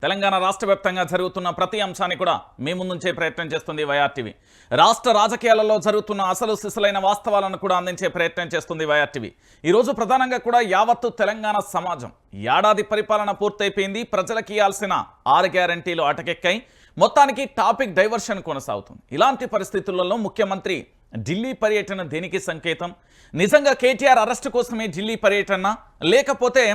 తెలంగాణ రాష్ట్ర వ్యాప్తంగా జరుగుతున్న ప్రతి అంశాన్ని కూడా మీ ముందుంచే ప్రయత్నం చేస్తుంది వైఆర్టీవీ. రాష్ట్ర రాజకీయాలలో జరుగుతున్న అసలు సిసలైన వాస్తవాలను కూడా అందించే ప్రయత్నం చేస్తుంది వైఆర్టీవీ. ఈరోజు ప్రధానంగా కూడా యావత్తు తెలంగాణ సమాజం ఏడాది పరిపాలన పూర్తయిపోయింది. ప్రజలకు ఇవ్వాల్సిన 6 గ్యారంటీలు అటకెక్కాయి. మొత్తానికి టాపిక్ డైవర్షన్ కొనసాగుతుంది. ఇలాంటి పరిస్థితులలో ముఖ్యమంత్రి ఢిల్లీ పర్యటన దేనికి సంకేతం? నిజంగా కేటీఆర్ అరెస్టు కోసమే ఢిల్లీ పర్యటన, లేకపోతే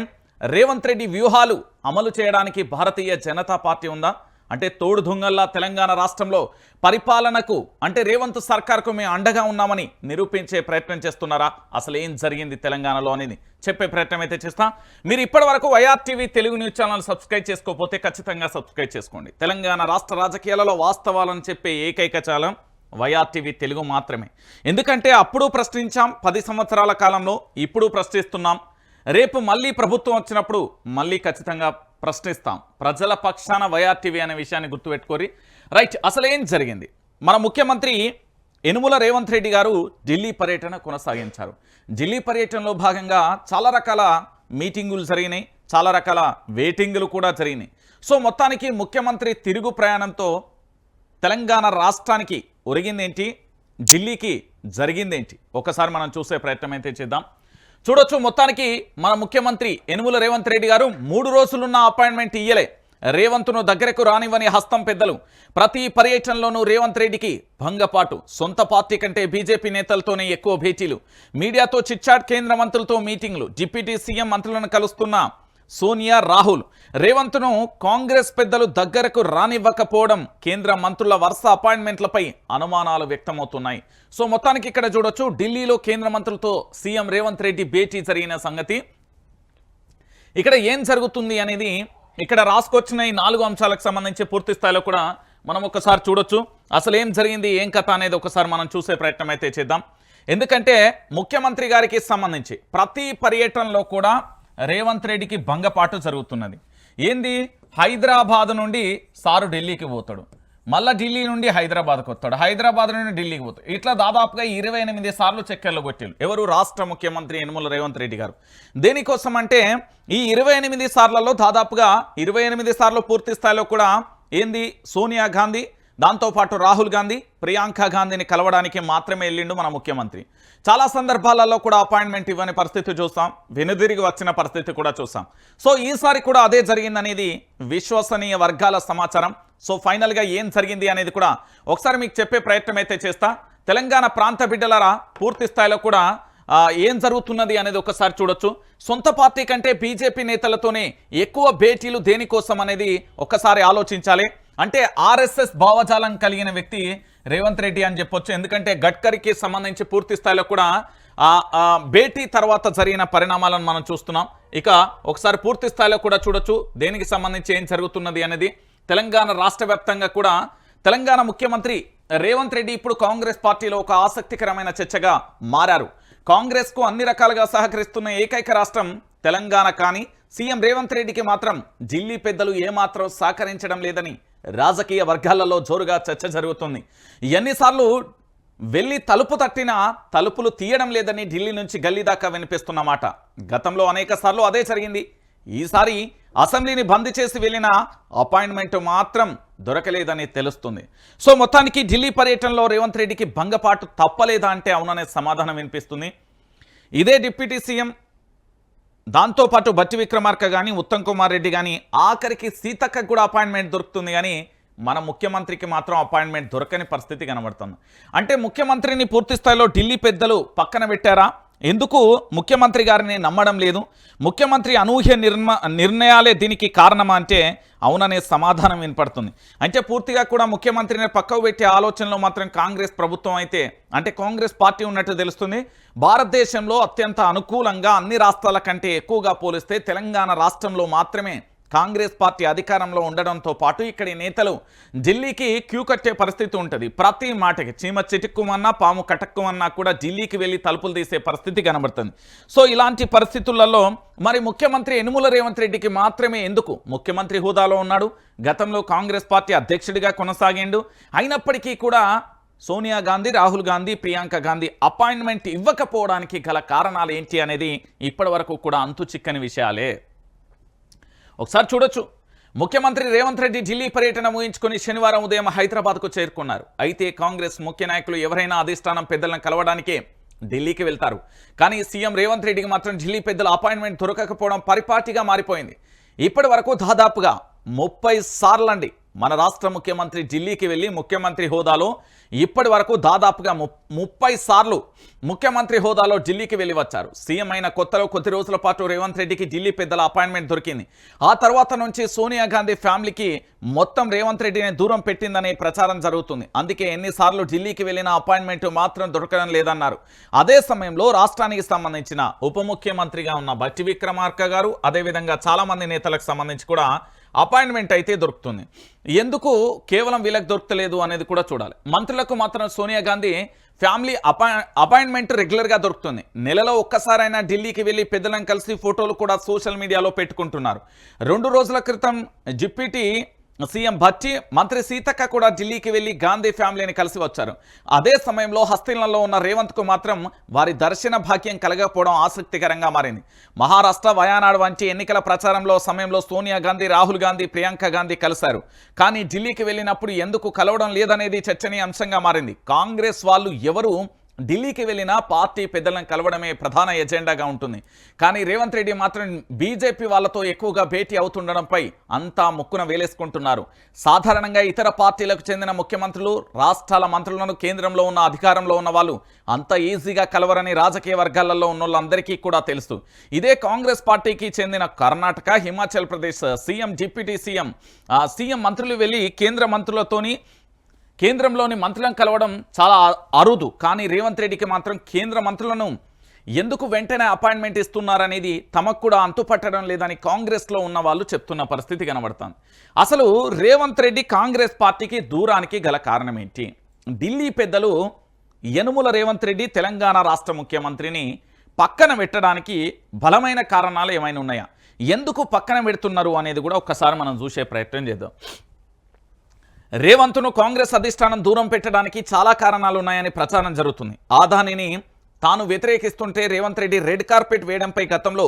రేవంత్ రెడ్డి వ్యూహాలు అమలు చేయడానికి భారతీయ జనతా పార్టీ ఉందా? అంటే తోడు దొంగల్లా తెలంగాణ రాష్ట్రంలో పరిపాలనకు అంటే రేవంత్ సర్కార్కు మేము అండగా ఉన్నామని నిరూపించే ప్రయత్నం చేస్తున్నారా? అసలు ఏం జరిగింది తెలంగాణలో అనేది చెప్పే ప్రయత్నం అయితే చేస్తా. మీరు ఇప్పటివరకు YRTV Telugu news channel subscribe చేసుకోకపోతే ఖచ్చితంగా సబ్స్క్రైబ్ చేసుకోండి. తెలంగాణ రాష్ట్ర రాజకీయాలలో వాస్తవాలను చెప్పే ఏకైక ఛానల్ వైఆర్టీవీ తెలుగు మాత్రమే. ఎందుకంటే అప్పుడు ప్రశ్నించాం 10 సంవత్సరాల కాలంలో, ఇప్పుడు ప్రశ్నిస్తున్నాం. రేపు మళ్ళీ ప్రభుత్వం వచ్చినప్పుడు మళ్ళీ ఖచ్చితంగా ప్రశ్నిస్తాం. ప్రజల పక్షాన వైఆర్టీవీ అనే విషయాన్ని గుర్తుపెట్టుకోరి. రైట్, అసలు ఏం జరిగింది? మన ముఖ్యమంత్రి యనుమల రేవంత్ రెడ్డి గారు ఢిల్లీ పర్యటన కొనసాగించారు. ఢిల్లీ పర్యటనలో భాగంగా చాలా రకాల మీటింగులు జరిగినాయి, చాలా రకాల వెయిటింగులు కూడా జరిగినాయి. సో మొత్తానికి ముఖ్యమంత్రి తిరుగు ప్రయాణంతో తెలంగాణ రాష్ట్రానికి ఒరిగిందేంటి, ఢిల్లీకి జరిగిందేంటి ఒకసారి మనం చూసే ప్రయత్నం అయితే చేద్దాం. చూడొచ్చు, మొత్తానికి మన ముఖ్యమంత్రి యనుమల రేవంత్ రెడ్డి గారు 3 రోజులున్న అపాయింట్మెంట్ ఇయ్యలే. రేవంత్ను దగ్గరకు రానివ్వని హస్తం పెద్దలు. ప్రతి పర్యటనలోనూ రేవంత్ రెడ్డికి భంగపాటు. సొంత పార్టీ కంటే బీజేపీ నేతలతోనే ఎక్కువ భేటీలు, మీడియాతో చిట్చాట్, కేంద్ర మంత్రులతో మీటింగ్లు, డిప్యూటీ సీఎం మంత్రులను కలుస్తున్న సోనియా, రాహుల్. రేవంత్ను కాంగ్రెస్ పెద్దలు దగ్గరకు రానివ్వకపోవడం, కేంద్ర మంత్రుల వరుస అపాయింట్మెంట్లపై అనుమానాలు వ్యక్తమవుతున్నాయి. సో మొత్తానికి ఇక్కడ చూడొచ్చు, ఢిల్లీలో కేంద్ర మంత్రులతో సీఎం రేవంత్ రెడ్డి భేటీ జరిగిన సంగతి. ఇక్కడ ఏం జరుగుతుంది అనేది ఇక్కడ రాసుకొచ్చిన ఈ 4 అంశాలకు సంబంధించి పూర్తి స్థాయిలో కూడా మనం ఒకసారి చూడొచ్చు. అసలు ఏం జరిగింది, ఏం కథ అనేది ఒకసారి మనం చూసే ప్రయత్నం అయితే చేద్దాం. ఎందుకంటే ముఖ్యమంత్రి గారికి సంబంధించి ప్రతి పర్యటనలో కూడా రేవంత్ రెడ్డికి భంగపాటు జరుగుతున్నది. ఏంది, హైదరాబాద్ నుండి సారు ఢిల్లీకి పోతాడు, మళ్ళీ ఢిల్లీ నుండి హైదరాబాద్కి వస్తాడు, హైదరాబాద్ నుండి ఢిల్లీకి పోతాడు. ఇట్లా దాదాపుగా 28 సార్లు చక్కెర్లు కొట్టారు ఎవరు? రాష్ట్ర ముఖ్యమంత్రి యనుమల రేవంత్ రెడ్డి గారు. దేనికోసం అంటే ఈ 28 సార్లలో దాదాపుగా 28 సార్లు పూర్తి స్థాయిలో కూడా ఏంది, సోనియా గాంధీ, దాంతోపాటు రాహుల్ గాంధీ, ప్రియాంక గాంధీని కలవడానికి మాత్రమే వెళ్ళిండు మన ముఖ్యమంత్రి. చాలా సందర్భాలలో కూడా అపాయింట్మెంట్ ఇవ్వని పరిస్థితి చూస్తాం, వెనుదిరిగి వచ్చిన పరిస్థితి కూడా చూస్తాం. సో ఈసారి కూడా అదే జరిగిందనేది విశ్వసనీయ వర్గాల సమాచారం. సో ఫైనల్గా ఏం జరిగింది అనేది కూడా ఒకసారి మీకు చెప్పే ప్రయత్నం అయితే చేస్తా. తెలంగాణ ప్రాంత బిడ్డలరా, పూర్తి స్థాయిలో కూడా ఏం జరుగుతున్నది అనేది ఒకసారి చూడొచ్చు. సొంత పార్టీ కంటే బీజేపీ నేతలతోనే ఎక్కువ భేటీలు దేనికోసం అనేది ఒకసారి ఆలోచించాలి. అంటే ఆర్ఎస్ఎస్ భావజాలం కలిగిన వ్యక్తి రేవంత్ రెడ్డి అని చెప్పొచ్చు. ఎందుకంటే గడ్కరీకి సంబంధించి పూర్తి స్థాయిలో కూడా భేటీ తర్వాత జరిగిన పరిణామాలను మనం చూస్తున్నాం. ఇక ఒకసారి పూర్తి స్థాయిలో కూడా చూడొచ్చు దేనికి సంబంధించి ఏం జరుగుతున్నది అనేది. తెలంగాణ రాష్ట్ర వ్యాప్తంగా కూడా తెలంగాణ ముఖ్యమంత్రి రేవంత్ రెడ్డి ఇప్పుడు కాంగ్రెస్ పార్టీలో ఒక ఆసక్తికరమైన చర్చగా మారారు. కాంగ్రెస్కు అన్ని రకాలుగా సహకరిస్తున్న ఏకైక రాష్ట్రం తెలంగాణ. కానీ సీఎం రేవంత్ రెడ్డికి మాత్రం ఢిల్లీ పెద్దలు ఏమాత్రం సహకరించడం లేదని రాజకీయ వర్గాలలో జోరుగా చర్చ జరుగుతుంది. ఎన్నిసార్లు వెళ్ళి తలుపు తట్టినా తలుపులు తీయడం లేదని ఢిల్లీ నుంచి గల్లీ దాకా వినిపిస్తున్నమాట. గతంలో అనేక సార్లు అదే జరిగింది. ఈసారి అసెంబ్లీని బంద్ చేసి వెళ్ళిన అపాయింట్మెంట్ మాత్రం దొరకలేదని తెలుస్తుంది. సో మొత్తానికి ఢిల్లీ పర్యటనలో రేవంత్ రెడ్డికి భంగపాటు తప్పలేదా అంటే అవుననే సమాధానం వినిపిస్తుంది. ఇదే డిప్యూటీ సీఎం, దాంతోపాటు బట్టి విక్రమార్క కానీ, ఉత్తమ్ కుమార్ రెడ్డి కానీ, ఆఖరికి సీతక్కకు కూడా అపాయింట్మెంట్ దొరుకుతుంది. కానీ మన ముఖ్యమంత్రికి మాత్రం అపాయింట్మెంట్ దొరకని పరిస్థితి కనబడుతుంది. అంటే ముఖ్యమంత్రిని పూర్తి స్థాయిలో ఢిల్లీ పెద్దలు పక్కన పెట్టారా? ఎందుకు ముఖ్యమంత్రి గారిని నమ్మడం లేదు? ముఖ్యమంత్రి అనూహ్య నిర్ణయాలే దీనికి కారణమా అంటే అవుననే సమాధానం వినపడుతుంది. అంటే పూర్తిగా కూడా ముఖ్యమంత్రిని పక్కకు పెట్టే ఆలోచనలో మాత్రం కాంగ్రెస్ ప్రభుత్వం అయితే అంటే కాంగ్రెస్ పార్టీ ఉన్నట్టు తెలుస్తుంది. భారతదేశంలో అత్యంత అనుకూలంగా అన్ని రాష్ట్రాల కంటే ఎక్కువగా పోలిస్తే తెలంగాణ రాష్ట్రంలో మాత్రమే కాంగ్రెస్ పార్టీ అధికారంలో ఉండడంతో పాటు ఇక్కడి నేతలు ఢిల్లీకి క్యూ కట్టే పరిస్థితి ఉంటుంది. ప్రతి మాటకి చీమ చిటుక్కుమన్నా పాము కటక్కుమన్నా కూడా ఢిల్లీకి వెళ్ళి తలుపులు తీసే పరిస్థితి కనబడుతుంది. సో ఇలాంటి పరిస్థితులలో మరి ముఖ్యమంత్రి యనుమల రేవంత్ రెడ్డికి మాత్రమే ఎందుకు? ముఖ్యమంత్రి హోదాలో ఉన్నాడు, గతంలో కాంగ్రెస్ పార్టీ అధ్యక్షుడిగా కొనసాగిండు. అయినప్పటికీ కూడా సోనియా గాంధీ, రాహుల్ గాంధీ, ప్రియాంక గాంధీ అపాయింట్మెంట్ ఇవ్వకపోవడానికి గల కారణాలు ఏంటి అనేది ఇప్పటి వరకు కూడా అంతు చిక్కని విషయాలే. ఒకసారి చూడొచ్చు, ముఖ్యమంత్రి రేవంత్ రెడ్డి ఢిల్లీ పర్యటన ముగించుకుని శనివారం ఉదయం హైదరాబాద్కు చేరుకున్నారు. అయితే కాంగ్రెస్ ముఖ్య నాయకులు ఎవరైనా అధిష్టానం పెద్దలను కలవడానికే ఢిల్లీకి వెళ్తారు. కానీ సీఎం రేవంత్ రెడ్డికి మాత్రం ఢిల్లీ పెద్దల అపాయింట్మెంట్ దొరకకపోవడం పరిపాటిగా మారిపోయింది. ఇప్పటి వరకు దాదాపుగా 30 సార్లండి మన రాష్ట్ర ముఖ్యమంత్రి ఢిల్లీకి వెళ్ళి ముఖ్యమంత్రి హోదాలో ఇప్పటి వరకు దాదాపుగా 30 సార్లు ముఖ్యమంత్రి హోదాలో ఢిల్లీకి వెళ్ళి వచ్చారు. సీఎం అయిన కొత్తలో కొద్ది రోజుల పాటు రేవంత్ రెడ్డికి ఢిల్లీ పెద్దల అపాయింట్మెంట్ దొరికింది. ఆ తర్వాత నుంచి సోనియా గాంధీ ఫ్యామిలీకి మొత్తం రేవంత్ రెడ్డిని దూరం పెట్టిందనే ప్రచారం జరుగుతుంది. అందుకే ఎన్నిసార్లు ఢిల్లీకి వెళ్ళిన అపాయింట్మెంట్ మాత్రం దొరకడం లేదన్నారు. అదే సమయంలో రాష్ట్రానికి సంబంధించిన ఉప ముఖ్యమంత్రిగా ఉన్న బట్టి విక్రమార్క గారు, అదేవిధంగా చాలామంది నేతలకు సంబంధించి కూడా అపాయింట్మెంట్ అయితే దొరుకుతుంది. ఎందుకు కేవలం వీళ్ళకి దొరకలేదు అనేది కూడా చూడాలి. మంత్రులకు మాత్రం సోనియా గాంధీ ఫ్యామిలీ అపాయింట్మెంట్ రెగ్యులర్గా దొరుకుతుంది. నెలలో ఒక్కసారైనా ఢిల్లీకి వెళ్ళి పెద్దలను కలిసి ఫోటోలు కూడా సోషల్ మీడియాలో పెట్టుకుంటున్నారు. 2 రోజుల క్రితం డిప్యూటీ సీఎం భట్టి, మంత్రి సీతక్క కూడా ఢిల్లీకి వెళ్ళి గాంధీ ఫ్యామిలీని కలిసి వచ్చారు. అదే సమయంలో హస్తినాలో ఉన్న రేవంత్కు మాత్రం వారి దర్శన భాగ్యం కలగకపోవడం ఆసక్తికరంగా మారింది. మహారాష్ట్ర, వయానాడ్ వంటి ఎన్నికల ప్రచారంలో సమయంలో సోనియా గాంధీ, రాహుల్ గాంధీ, ప్రియాంక గాంధీ కలిశారు. కానీ ఢిల్లీకి వెళ్ళినప్పుడు ఎందుకు కలవడం లేదనేది చర్చనీయాంశంగా మారింది. కాంగ్రెస్ వాళ్ళు ఎవరు ఢిల్లీకి వెళ్ళినా పార్టీ పెద్దలను కలవడమే ప్రధాన ఎజెండాగా ఉంటుంది. కానీ రేవంత్ రెడ్డి మాత్రం బీజేపీ వాళ్ళతో ఎక్కువగా భేటీ అవుతుండడంపై అంతా ముక్కున వేలేసుకుంటున్నారు. సాధారణంగా ఇతర పార్టీలకు చెందిన ముఖ్యమంత్రులు, రాష్ట్రాల మంత్రులను కేంద్రంలో ఉన్న అధికారంలో ఉన్న వాళ్ళు అంత ఈజీగా కలవరని రాజకీయ వర్గాలలో ఉన్న వాళ్ళందరికీ కూడా తెలుసు. ఇదే కాంగ్రెస్ పార్టీకి చెందిన Karnataka, Himachal Pradesh CM, deputy CM మంత్రులు వెళ్ళి కేంద్రంలోని మంత్రులను కలవడం చాలా అరుదు. కానీ రేవంత్ రెడ్డికి మాత్రం కేంద్ర మంత్రులను ఎందుకు వెంటనే అపాయింట్మెంట్ ఇస్తున్నారనేది తమకు కూడా అంతుపట్టడం లేదని కాంగ్రెస్లో ఉన్న వాళ్ళు చెప్తున్న పరిస్థితి కనబడుతుంది. అసలు రేవంత్ రెడ్డి కాంగ్రెస్ పార్టీకి దూరానికి గల కారణం ఏంటి? ఢిల్లీ పెద్దలు యనుమల రేవంత్ రెడ్డి తెలంగాణ రాష్ట్ర ముఖ్యమంత్రిని పక్కన పెట్టడానికి బలమైన కారణాలు ఏమైనా ఉన్నాయా? ఎందుకు పక్కన పెడుతున్నారు అనేది కూడా ఒక్కసారి మనం చూసే ప్రయత్నం చేద్దాం. రేవంత్ను కాంగ్రెస్ అధిష్టానం దూరం పెట్టడానికి చాలా కారణాలు ఉన్నాయని ప్రచారం జరుగుతుంది. ఆదానిని తాను వ్యతిరేకిస్తుంటే రేవంత్ రెడ్డి రెడ్ కార్పెట్ వేయడంపై గతంలో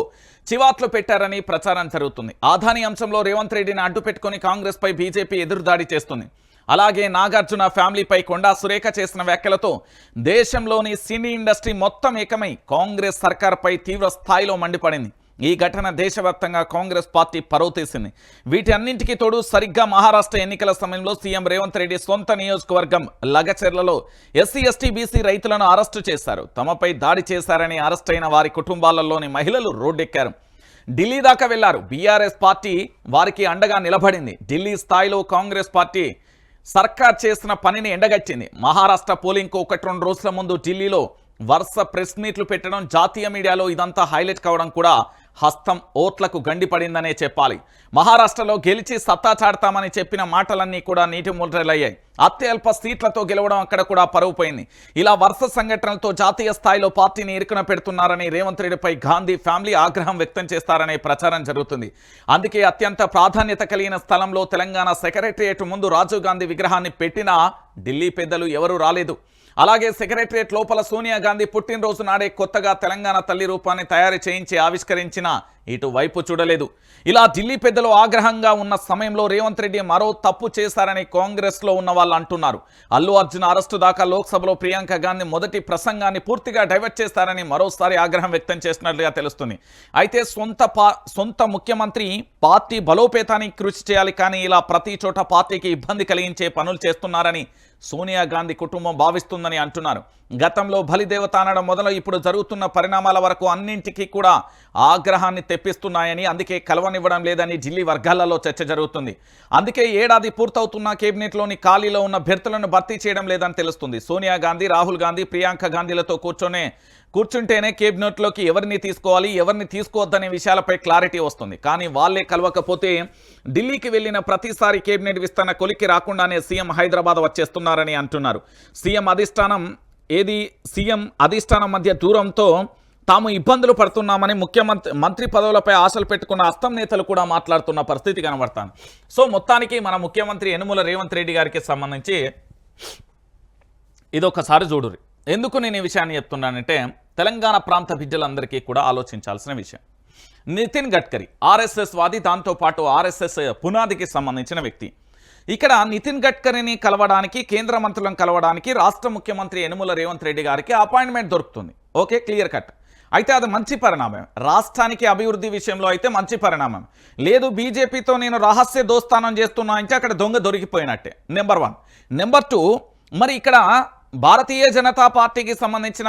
చివాట్లు పెట్టారని ప్రచారం జరుగుతుంది. ఆదాని అంశంలో రేవంత్ రెడ్డిని అడ్డుపెట్టుకుని కాంగ్రెస్పై బీజేపీ ఎదురుదాడి చేస్తుంది. అలాగే నాగార్జున ఫ్యామిలీపై కొండా సురేఖ చేసిన వ్యాఖ్యలతో దేశంలోని సినీ ఇండస్ట్రీ మొత్తం ఏకమై కాంగ్రెస్ సర్కార్పై తీవ్ర స్థాయిలో మండిపడింది. ఈ ఘటన దేశవ్యాప్తంగా కాంగ్రెస్ పార్టీ పరువు తీసింది. వీటి అన్నింటికీ తోడు సరిగ్గా మహారాష్ట్ర ఎన్నికల సమయంలో సీఎం రేవంత్ రెడ్డి సొంత నియోజకవర్గం లగచెర్లలో ఎస్సీ, ఎస్టీ, బీసీ రైతులను అరెస్టు చేశారు. తమపై దాడి చేశారని అరెస్ట్ అయిన వారి కుటుంబాలలోని మహిళలు రోడ్డెక్కారు. ఢిల్లీ దాకా వెళ్లారు. బీఆర్ఎస్ పార్టీ వారికి అండగా నిలబడింది. ఢిల్లీ స్థాయిలో కాంగ్రెస్ పార్టీ సర్కార్ చేసిన పనిని ఎండగట్టింది. మహారాష్ట్ర పోలింగ్కు 1-2 రోజుల ముందు ఢిల్లీలో వరుస ప్రెస్ మీట్లు పెట్టడం, జాతీయ మీడియాలో ఇదంతా హైలైట్ కావడం కూడా హస్తం ఓట్లకు గండిపడిందనే చెప్పాలి. మహారాష్ట్రలో గెలిచి సత్తా చాడతామని చెప్పిన మాటలన్నీ కూడా నీటి ముద్రలయ్యాయి. అత్యల్ప సీట్లతో గెలవడం అక్కడ కూడా పరువు పోయింది. ఇలా వరుస సంఘటనలతో జాతీయ స్థాయిలో పార్టీని ఇరుకున పెడుతున్నారని రేవంత్ రెడ్డిపై గాంధీ ఫ్యామిలీ ఆగ్రహం వ్యక్తం చేస్తారనే ప్రచారం జరుగుతుంది. అందుకే అత్యంత ప్రాధాన్యత కలిగిన స్థలంలో తెలంగాణ సెక్రటరియట్ ముందు రాజీవ్ గాంధీ విగ్రహాన్ని పెట్టినా ఢిల్లీ పెద్దలు ఎవరూ రాలేదు. అలాగే సెక్రటరియట్ లోపల సోనియా గాంధీ పుట్టినరోజు నాడే కొత్తగా తెలంగాణ తల్లి రూపాన్ని తయారు చేయించి ఆవిష్కరించిన ఇటువైపు చూడలేదు. ఇలా ఢిల్లీ పెద్దలు ఆగ్రహంగా ఉన్న సమయంలో రేవంత్ రెడ్డి మరో తప్పు చేశారని కాంగ్రెస్లో ఉన్న వాళ్ళు అంటున్నారు. అల్లు అర్జున్ అరెస్టు దాకా లోక్సభలో ప్రియాంక గాంధీ మొదటి ప్రసంగాన్ని పూర్తిగా డైవర్ట్ చేస్తారని మరోసారి ఆగ్రహం వ్యక్తం చేసినట్లుగా తెలుస్తుంది. అయితే సొంత ముఖ్యమంత్రి పార్టీ బలోపేతానికి కృషి చేయాలి, కానీ ఇలా ప్రతి చోట పార్టీకి ఇబ్బంది కలిగించే పనులు చేస్తున్నారని సోనియా గాంధీ కుటుంబం భావిస్తుందని అంటున్నారు. గతంలో బలిదేవత అనడం మొదలు ఇప్పుడు జరుగుతున్న పరిణామాల వరకు అన్నింటికీ కూడా ఆగ్రహాన్ని తెప్పిస్తున్నాయని, అందుకే కలవనివ్వడం లేదని ఢిల్లీ వర్గాలలో చర్చ జరుగుతుంది. అందుకే ఏడాది పూర్తవుతున్న కేబినెట్లోని ఖాళీలో ఉన్న అభ్యర్థులను భర్తీ చేయడం లేదని తెలుస్తుంది. సోనియా గాంధీ, రాహుల్ గాంధీ, ప్రియాంక గాంధీలతో కూర్చుంటేనే కేబినెట్లోకి ఎవరిని తీసుకోవాలి, ఎవరిని తీసుకోవద్దనే విషయాలపై క్లారిటీ వస్తుంది. కానీ వాళ్ళే కలవకపోతే ఢిల్లీకి వెళ్ళిన ప్రతిసారి కేబినెట్ విస్తరణ కొలిక్కి రాకుండానే సీఎం హైదరాబాద్ వచ్చేస్తున్నారని అంటున్నారు. సీఎం అధిష్టానం మధ్య దూరంతో తాము ఇబ్బందులు పడుతున్నామని మంత్రి పదవులపై ఆశలు పెట్టుకున్న అస్తం నేతలు కూడా మాట్లాడుతున్న పరిస్థితి కనబడుతుంది. సో మొత్తానికి మన ముఖ్యమంత్రి యనుమల రేవంత్ రెడ్డి గారికి సంబంధించి ఇదొకసారి చూడురి. ఎందుకు నేను ఈ విషయాన్ని చెప్తున్నానంటే తెలంగాణ ప్రాంత బిడ్డలందరికీ కూడా ఆలోచించాల్సిన విషయం. నితిన్ గడ్కరీ ఆర్ఎస్ఎస్ వాది, దాంతోపాటు ఆర్ఎస్ఎస్ పునాదికి సంబంధించిన వ్యక్తి. ఇక్కడ నితిన్ గడ్కరీని కలవడానికి, కేంద్ర మంత్రులను కలవడానికి రాష్ట్ర ముఖ్యమంత్రి యనుమల రేవంత్ రెడ్డి గారికి అపాయింట్మెంట్ దొరుకుతుంది. Okay, clear cut. అయితే అది మంచి పరిణామం. రాష్ట్రానికి అభివృద్ధి విషయంలో అయితే మంచి పరిణామం. లేదు బీజేపీతో నేను రహస్య దోస్తానం చేస్తున్నా అంటే అక్కడ దొంగ దొరికిపోయినట్టే. నెంబర్ 1. నెంబర్ 2, మరి ఇక్కడ భారతీయ జనతా పార్టీకి సంబంధించిన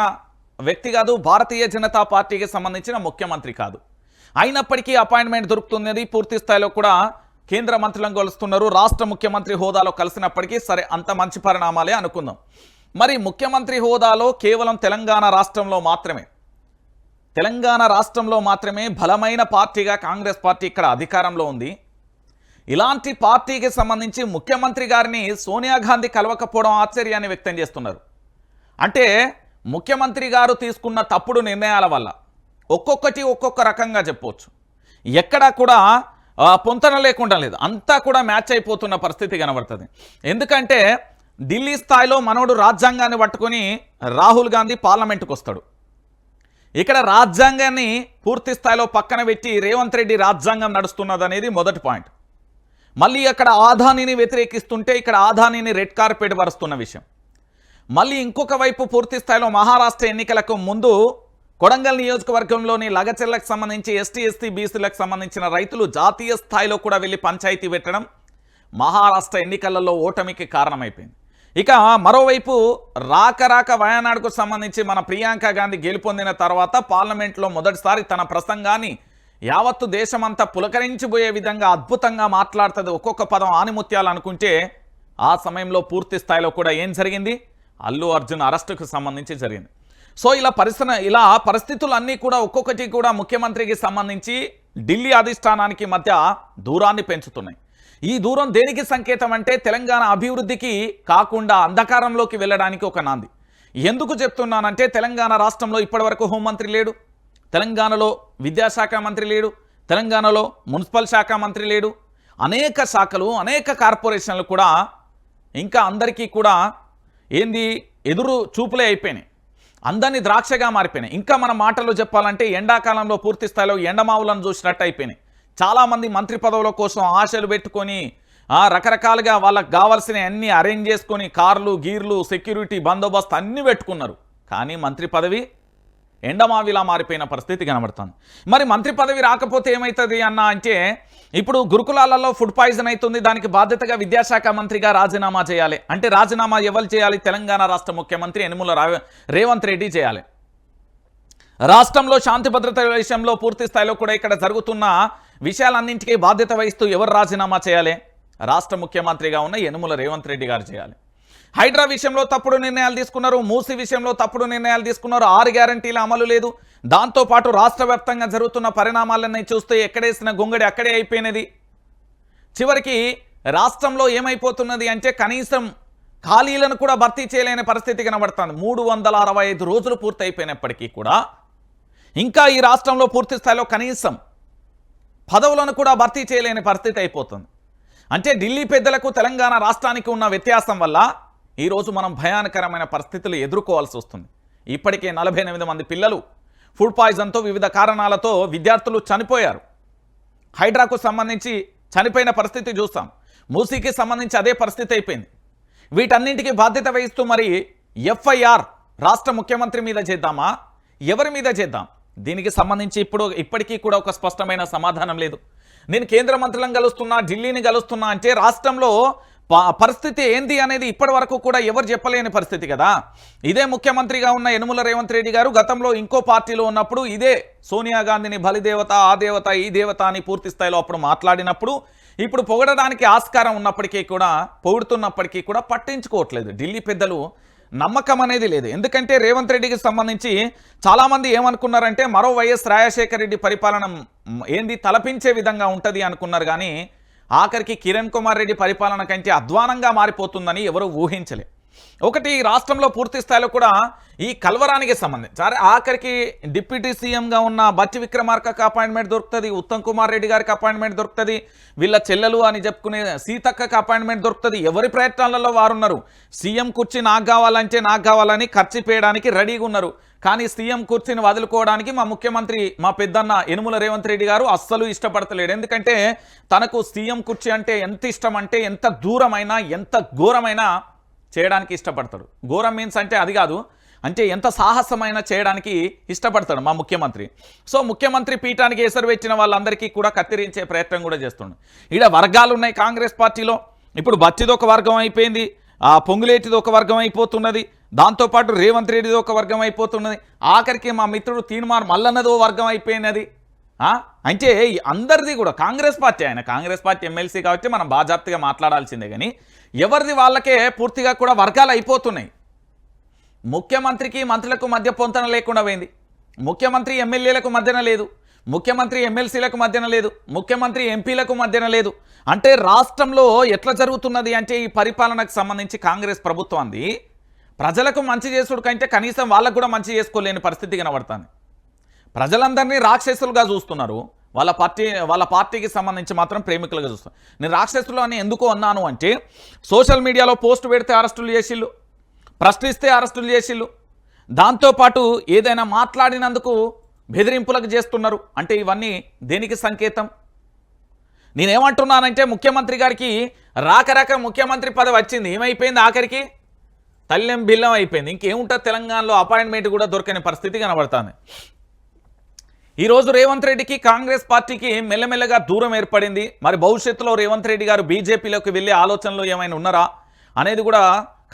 వ్యక్తి కాదు, భారతీయ జనతా పార్టీకి సంబంధించిన ముఖ్యమంత్రి కాదు. అయినప్పటికీ అపాయింట్మెంట్ దొరుకుతున్నది. పూర్తి స్థాయిలో కూడా కేంద్ర మంత్రులను కలుస్తున్నారు. రాష్ట్ర ముఖ్యమంత్రి హోదాలో కలిసినప్పటికీ సరే, అంత మంచి పరిణామాలే అనుకుందాం. మరి ముఖ్యమంత్రి హోదాలో కేవలం తెలంగాణ రాష్ట్రంలో మాత్రమే బలమైన పార్టీగా కాంగ్రెస్ పార్టీ ఇక్కడ అధికారంలో ఉంది. ఇలాంటి పార్టీకి సంబంధించి ముఖ్యమంత్రి గారిని సోనియా గాంధీ కలవకపోవడం ఆశ్చర్యాన్ని వ్యక్తం చేస్తున్నారు. అంటే ముఖ్యమంత్రి గారు తీసుకున్న తప్పుడు నిర్ణయాల వల్ల ఒక్కొక్కటి ఒక్కొక్క రకంగా చెప్పవచ్చు. ఎక్కడా కూడా పొంతన లేకుండా లేదు, అంతా కూడా మ్యాచ్ అయిపోతున్న పరిస్థితి కనబడుతుంది. ఎందుకంటే ఢిల్లీ స్థాయిలో మనోడు రాజ్యాంగాన్ని పట్టుకొని రాహుల్ గాంధీ పార్లమెంటుకు వస్తాడు. ఇక్కడ రాజ్యాంగాన్ని పూర్తి స్థాయిలో పక్కన పెట్టి రేవంత్ రెడ్డి రాజ్యాంగం నడుస్తున్నదనేది మొదటి పాయింట్. మళ్ళీ అక్కడ ఆదానీని వ్యతిరేకిస్తుంటే ఇక్కడ ఆదానీని రెడ్ కార్పెట్ పరుస్తున్న విషయం. మళ్ళీ ఇంకొక వైపు పూర్తి స్థాయిలో మహారాష్ట్ర ఎన్నికలకు ముందు కొడంగల్ నియోజకవర్గంలోని లగచెర్లకు సంబంధించి ఎస్టీ బీసీలకు సంబంధించిన రైతులు జాతీయ స్థాయిలో కూడా వెళ్ళి పంచాయతీ పెట్టడం మహారాష్ట్ర ఎన్నికలలో ఓటమికి కారణమైపోయింది. ఇక మరోవైపు రాక వయనాడుకు సంబంధించి మన ప్రియాంక గాంధీ గెలుపొందిన తర్వాత పార్లమెంట్లో మొదటిసారి తన ప్రసంగాన్ని యావత్తు దేశమంతా పులకరించిపోయే విధంగా అద్భుతంగా మాట్లాడుతుంది. ఒక్కొక్క పదం ఆనిముత్యాలు అనుకుంటే ఆ సమయంలో పూర్తి స్థాయిలో కూడా ఏం జరిగింది? అల్లు అర్జున్ అరెస్టుకు సంబంధించి జరిగింది. సో ఇలా పరిస్థితులన్నీ కూడా ఒక్కొక్కటి కూడా ముఖ్యమంత్రికి సంబంధించి ఢిల్లీ అధిష్టానానికి మధ్య దూరాన్ని పెంచుతున్నాయి. ఈ దూరం దేనికి సంకేతం అంటే తెలంగాణ అభివృద్ధికి కాకుండా అంధకారంలోకి వెళ్ళడానికి ఒక నాంది. ఎందుకు చెప్తున్నానంటే తెలంగాణ రాష్ట్రంలో ఇప్పటివరకు హోంమంత్రి లేడు, తెలంగాణలో విద్యాశాఖ మంత్రి లేడు, తెలంగాణలో మున్సిపల్ శాఖ మంత్రి లేడు, అనేక శాఖలు అనేక కార్పొరేషన్లు కూడా ఇంకా అందరికీ కూడా ఎదురు చూపులే అయిపోయినాయి, అందరినీ ద్రాక్షగా మారిపోయినాయి. ఇంకా మన మాటల్లో చెప్పాలంటే ఎండాకాలంలో పూర్తి స్థాయిలో ఎండమావులను చూసినట్టు అయిపోయినాయి. చాలామంది మంత్రి పదవుల కోసం ఆశలు పెట్టుకొని రకరకాలుగా వాళ్ళకి కావాల్సిన అన్నీ అరేంజ్ చేసుకొని కార్లు గీర్లు సెక్యూరిటీ బందోబస్తు అన్నీ పెట్టుకున్నారు. కానీ మంత్రి పదవి ఎండమావిలా మారిపోయిన పరిస్థితి కనబడుతుంది. మరి మంత్రి పదవి రాకపోతే ఏమవుతుంది అంటే ఇప్పుడు గురుకులాలలో ఫుడ్ పాయిజన్ అవుతుంది, దానికి బాధ్యతగా విద్యాశాఖ మంత్రిగా రాజీనామా చేయాలి. అంటే రాజీనామా ఎవరు చేయాలి? తెలంగాణ రాష్ట్ర ముఖ్యమంత్రి యనుమల రేవంత్ రెడ్డి చేయాలి. రాష్ట్రంలో శాంతి భద్రతల విషయంలో పూర్తి స్థాయిలో కూడా ఇక్కడ జరుగుతున్న విషయాలన్నింటికీ బాధ్యత వహిస్తూ ఎవరు రాజీనామా చేయాలి? రాష్ట్ర ముఖ్యమంత్రిగా ఉన్న యనుమల రేవంత్ రెడ్డి గారు చేయాలి. హైడ్రా విషయంలో తప్పుడు నిర్ణయాలు తీసుకున్నారు, మూసి విషయంలో తప్పుడు నిర్ణయాలు తీసుకున్నారు, 6 గ్యారంటీల అమలు లేదు. దాంతోపాటు రాష్ట్ర వ్యాప్తంగా జరుగుతున్న పరిణామాలన్నీ చూస్తే ఎక్కడేసిన గొంగడి అక్కడే అయిపోయినది. చివరికి రాష్ట్రంలో ఏమైపోతున్నది అంటే కనీసం ఖాళీలను కూడా భర్తీ చేయలేని పరిస్థితి కనబడుతుంది. 365 రోజులు పూర్తయిపోయినప్పటికీ కూడా ఇంకా ఈ రాష్ట్రంలో పూర్తి స్థాయిలో కనీసం పదవులను కూడా భర్తీ చేయలేని పరిస్థితి అయిపోతుంది. అంటే ఢిల్లీ పెద్దలకు తెలంగాణ రాష్ట్రానికి ఉన్న వ్యత్యాసం వల్ల ఈరోజు మనం భయానకరమైన పరిస్థితులు ఎదుర్కోవాల్సి వస్తుంది. ఇప్పటికే 48 మంది పిల్లలు ఫుడ్ పాయిజన్తో వివిధ కారణాలతో విద్యార్థులు చనిపోయారు. హైడ్రాకు సంబంధించి చనిపోయిన పరిస్థితి చూస్తాం, మూసీకి సంబంధించి అదే పరిస్థితి అయిపోయింది. వీటన్నింటికీ బాధ్యత వహిస్తూ మరి ఎఫ్ఐఆర్ రాష్ట్ర ముఖ్యమంత్రి మీద చేద్దామా, ఎవరి మీద చేద్దాం? దీనికి సంబంధించి ఇప్పటికీ కూడా ఒక స్పష్టమైన సమాధానం లేదు. నేను కేంద్ర మంత్రులను కలుస్తున్నా, ఢిల్లీని కలుస్తున్నా అంటే రాష్ట్రంలో పరిస్థితి ఏంది అనేది ఇప్పటి వరకు కూడా ఎవరు చెప్పలేని పరిస్థితి కదా. ఇదే ముఖ్యమంత్రిగా ఉన్న యనుమల రేవంత్ రెడ్డి గారు గతంలో ఇంకో పార్టీలో ఉన్నప్పుడు ఇదే సోనియా గాంధీని బలిదేవత, ఆ దేవత, ఈ దేవత అని పూర్తి స్థాయిలో అప్పుడు మాట్లాడినప్పుడు ఇప్పుడు పొగడడానికి ఆస్కారం ఉన్నప్పటికీ కూడా, పొగుడుతున్నప్పటికీ కూడా పట్టించుకోవట్లేదు ఢిల్లీ పెద్దలు. నమ్మకం అనేది లేదు. ఎందుకంటే రేవంత్ రెడ్డికి సంబంధించి చాలామంది ఏమనుకున్నారంటే మరో వైఎస్ రాజశేఖర రెడ్డి పరిపాలన తలపించే విధంగా ఉంటుంది అనుకున్నారు. కానీ ఆఖరికి కిరణ్ కుమార్ రెడ్డి పరిపాలన కంటే అధ్వానంగా మారిపోతుందని ఎవరు ఊహించలే. ఒకటి రాష్ట్రంలో పూర్తి స్థాయిలో కూడా ఈ కల్వరానికి సంబంధించి సరే ఆఖరికి డిప్యూటీ సీఎంగా ఉన్న బట్టి విక్రమార్కకు అపాయింట్మెంట్ దొరుకుతుంది, ఉత్తమ్ కుమార్ రెడ్డి గారికి అపాయింట్మెంట్ దొరుకుతుంది, వీళ్ళ చెల్లెలు అని చెప్పుకునే సీతక్కకి అపాయింట్మెంట్ దొరుకుతుంది. ఎవరి ప్రయత్నాలలో వారు ఉన్నారు. సీఎం కుర్చీ నాకు కావాలంటే నాకు కావాలని ఖర్చు చేయడానికి రెడీగా ఉన్నారు. కానీ సీఎం కుర్చీని వదులుకోవడానికి మా ముఖ్యమంత్రి మా పెద్దన్న యనుమల రేవంత్ రెడ్డి గారు అస్సలు ఇష్టపడతలేడు. ఎందుకంటే తనకు సీఎం కుర్చీ అంటే ఎంత ఇష్టం అంటే ఎంత దూరమైనా ఎంత ఘోరమైనా చేయడానికి ఇష్టపడతాడు. ఘోరం మీన్స్ అంటే అది కాదు, అంటే ఎంత సాహసమైనా చేయడానికి ఇష్టపడతాడు మా ముఖ్యమంత్రి. సో ముఖ్యమంత్రి పీఠానికి ఎసరు పెట్టిన వాళ్ళందరికీ కూడా కత్తిరించే ప్రయత్నం కూడా చేస్తున్నాడు. ఇక్కడ వర్గాలు ఉన్నాయి కాంగ్రెస్ పార్టీలో. ఇప్పుడు బచ్చిది ఒక వర్గం అయిపోయింది, పొంగులేటిది ఒక వర్గం అయిపోతున్నది, దాంతోపాటు రేవంత్ రెడ్డిది ఒక వర్గం అయిపోతున్నది, ఆఖరికి మా మిత్రుడు తీన్మార్ మల్లన్నదో వర్గం అయిపోయినది. అంటే అందరిది కూడా కాంగ్రెస్ పార్టీ, ఆయన కాంగ్రెస్ పార్టీ ఎమ్మెల్సీ కాబట్టి మనం బాజాప్తిగా మాట్లాడాల్సిందే. కానీ ఎవరిది వాళ్ళకే పూర్తిగా కూడా వర్గాలు అయిపోతున్నాయి. ముఖ్యమంత్రికి మంత్రులకు మధ్య పొంతన లేకుండా పోయింది. ముఖ్యమంత్రి ఎమ్మెల్యేలకు మధ్యన లేదు, ముఖ్యమంత్రి ఎమ్మెల్సీలకు మధ్యన లేదు, ముఖ్యమంత్రి ఎంపీలకు మధ్యన లేదు. అంటే రాష్ట్రంలో ఎట్లా జరుగుతున్నది అంటే ఈ పరిపాలనకు సంబంధించి కాంగ్రెస్ ప్రభుత్వాన్ని ప్రజలకు మంచి చేసుడు కంటే కనీసం వాళ్ళకు కూడా మంచి చేసుకోలేని పరిస్థితి కనబడుతుంది. ప్రజలందరినీ రాక్షసులుగా చూస్తున్నారు, వాళ్ళ పార్టీకి సంబంధించి మాత్రం ప్రేమికులుగా చూస్తారు. నేను రాక్షసులు అని ఎందుకు అన్నాను అంటే సోషల్ మీడియాలో పోస్ట్ పెడితే అరెస్టులు చేసిళ్ళు, ప్రశ్నిస్తే అరెస్టులు చేసిళ్ళు, దాంతోపాటు ఏదైనా మాట్లాడినందుకు బెదిరింపులకు చేస్తున్నారు. అంటే ఇవన్నీ దేనికి సంకేతం? నేనేమంటున్నానంటే ముఖ్యమంత్రి గారికి రాక ముఖ్యమంత్రి పదవి వచ్చింది, ఏమైపోయింది? ఆఖరికి తల్లెం బిల్లం అయిపోయింది. ఇంకేముంటుంది తెలంగాణలో? అపాయింట్మెంట్ కూడా దొరకని పరిస్థితి కనబడుతుంది. ఈరోజు రేవంత్ రెడ్డికి కాంగ్రెస్ పార్టీకి మెల్లమెల్లగా దూరం ఏర్పడింది. మరి భవిష్యత్తులో రేవంత్ రెడ్డి గారు బీజేపీలోకి వెళ్ళే ఆలోచనలు ఏమైనా ఉన్నారా అనేది కూడా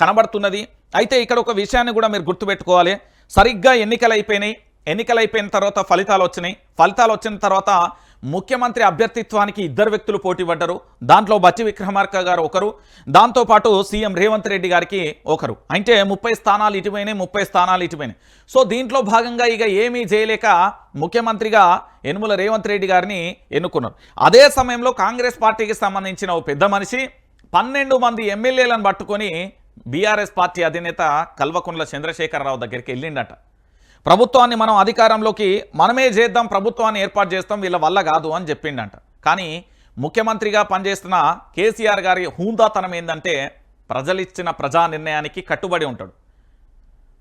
కనబడుతున్నది. అయితే ఇక్కడ ఒక విషయాన్ని కూడా మీరు గుర్తుపెట్టుకోవాలి. సరిగ్గా ఎన్నికలు అయిపోయిన తర్వాత ఫలితాలు వచ్చిన తర్వాత ముఖ్యమంత్రి అభ్యర్థిత్వానికి ఇద్దరు వ్యక్తులు పోటీ పడ్డారు. దాంట్లో బట్టి విక్రమార్క గారు ఒకరు, దాంతోపాటు సీఎం రేవంత్ రెడ్డి గారికి ఒకరు. అంటే 30 స్థానాలు ఇటుపోయినాయి, 30 స్థానాలు ఇటుపోయినాయి. సో దీంట్లో భాగంగా ఇక ఏమీ చేయలేక ముఖ్యమంత్రిగా యనుమల రేవంత్ రెడ్డి గారిని ఎన్నుకున్నారు. అదే సమయంలో కాంగ్రెస్ పార్టీకి సంబంధించిన ఓ పెద్ద మనిషి 12 మంది ఎమ్మెల్యేలను పట్టుకొని బీఆర్ఎస్ పార్టీ అధినేత కల్వకుంట్ల చంద్రశేఖరరావు దగ్గరికి వెళ్ళిండట. ప్రభుత్వాన్ని మనం అధికారంలోకి మనమే చేద్దాం, ప్రభుత్వాన్ని ఏర్పాటు చేస్తాం, వీళ్ళ వల్ల కాదు అని చెప్పిండంట. కానీ ముఖ్యమంత్రిగా పనిచేస్తున్న కేసీఆర్ గారి హూందాతనం ఏంటంటే ప్రజలిచ్చిన ప్రజా నిర్ణయానికి కట్టుబడి ఉంటాడు.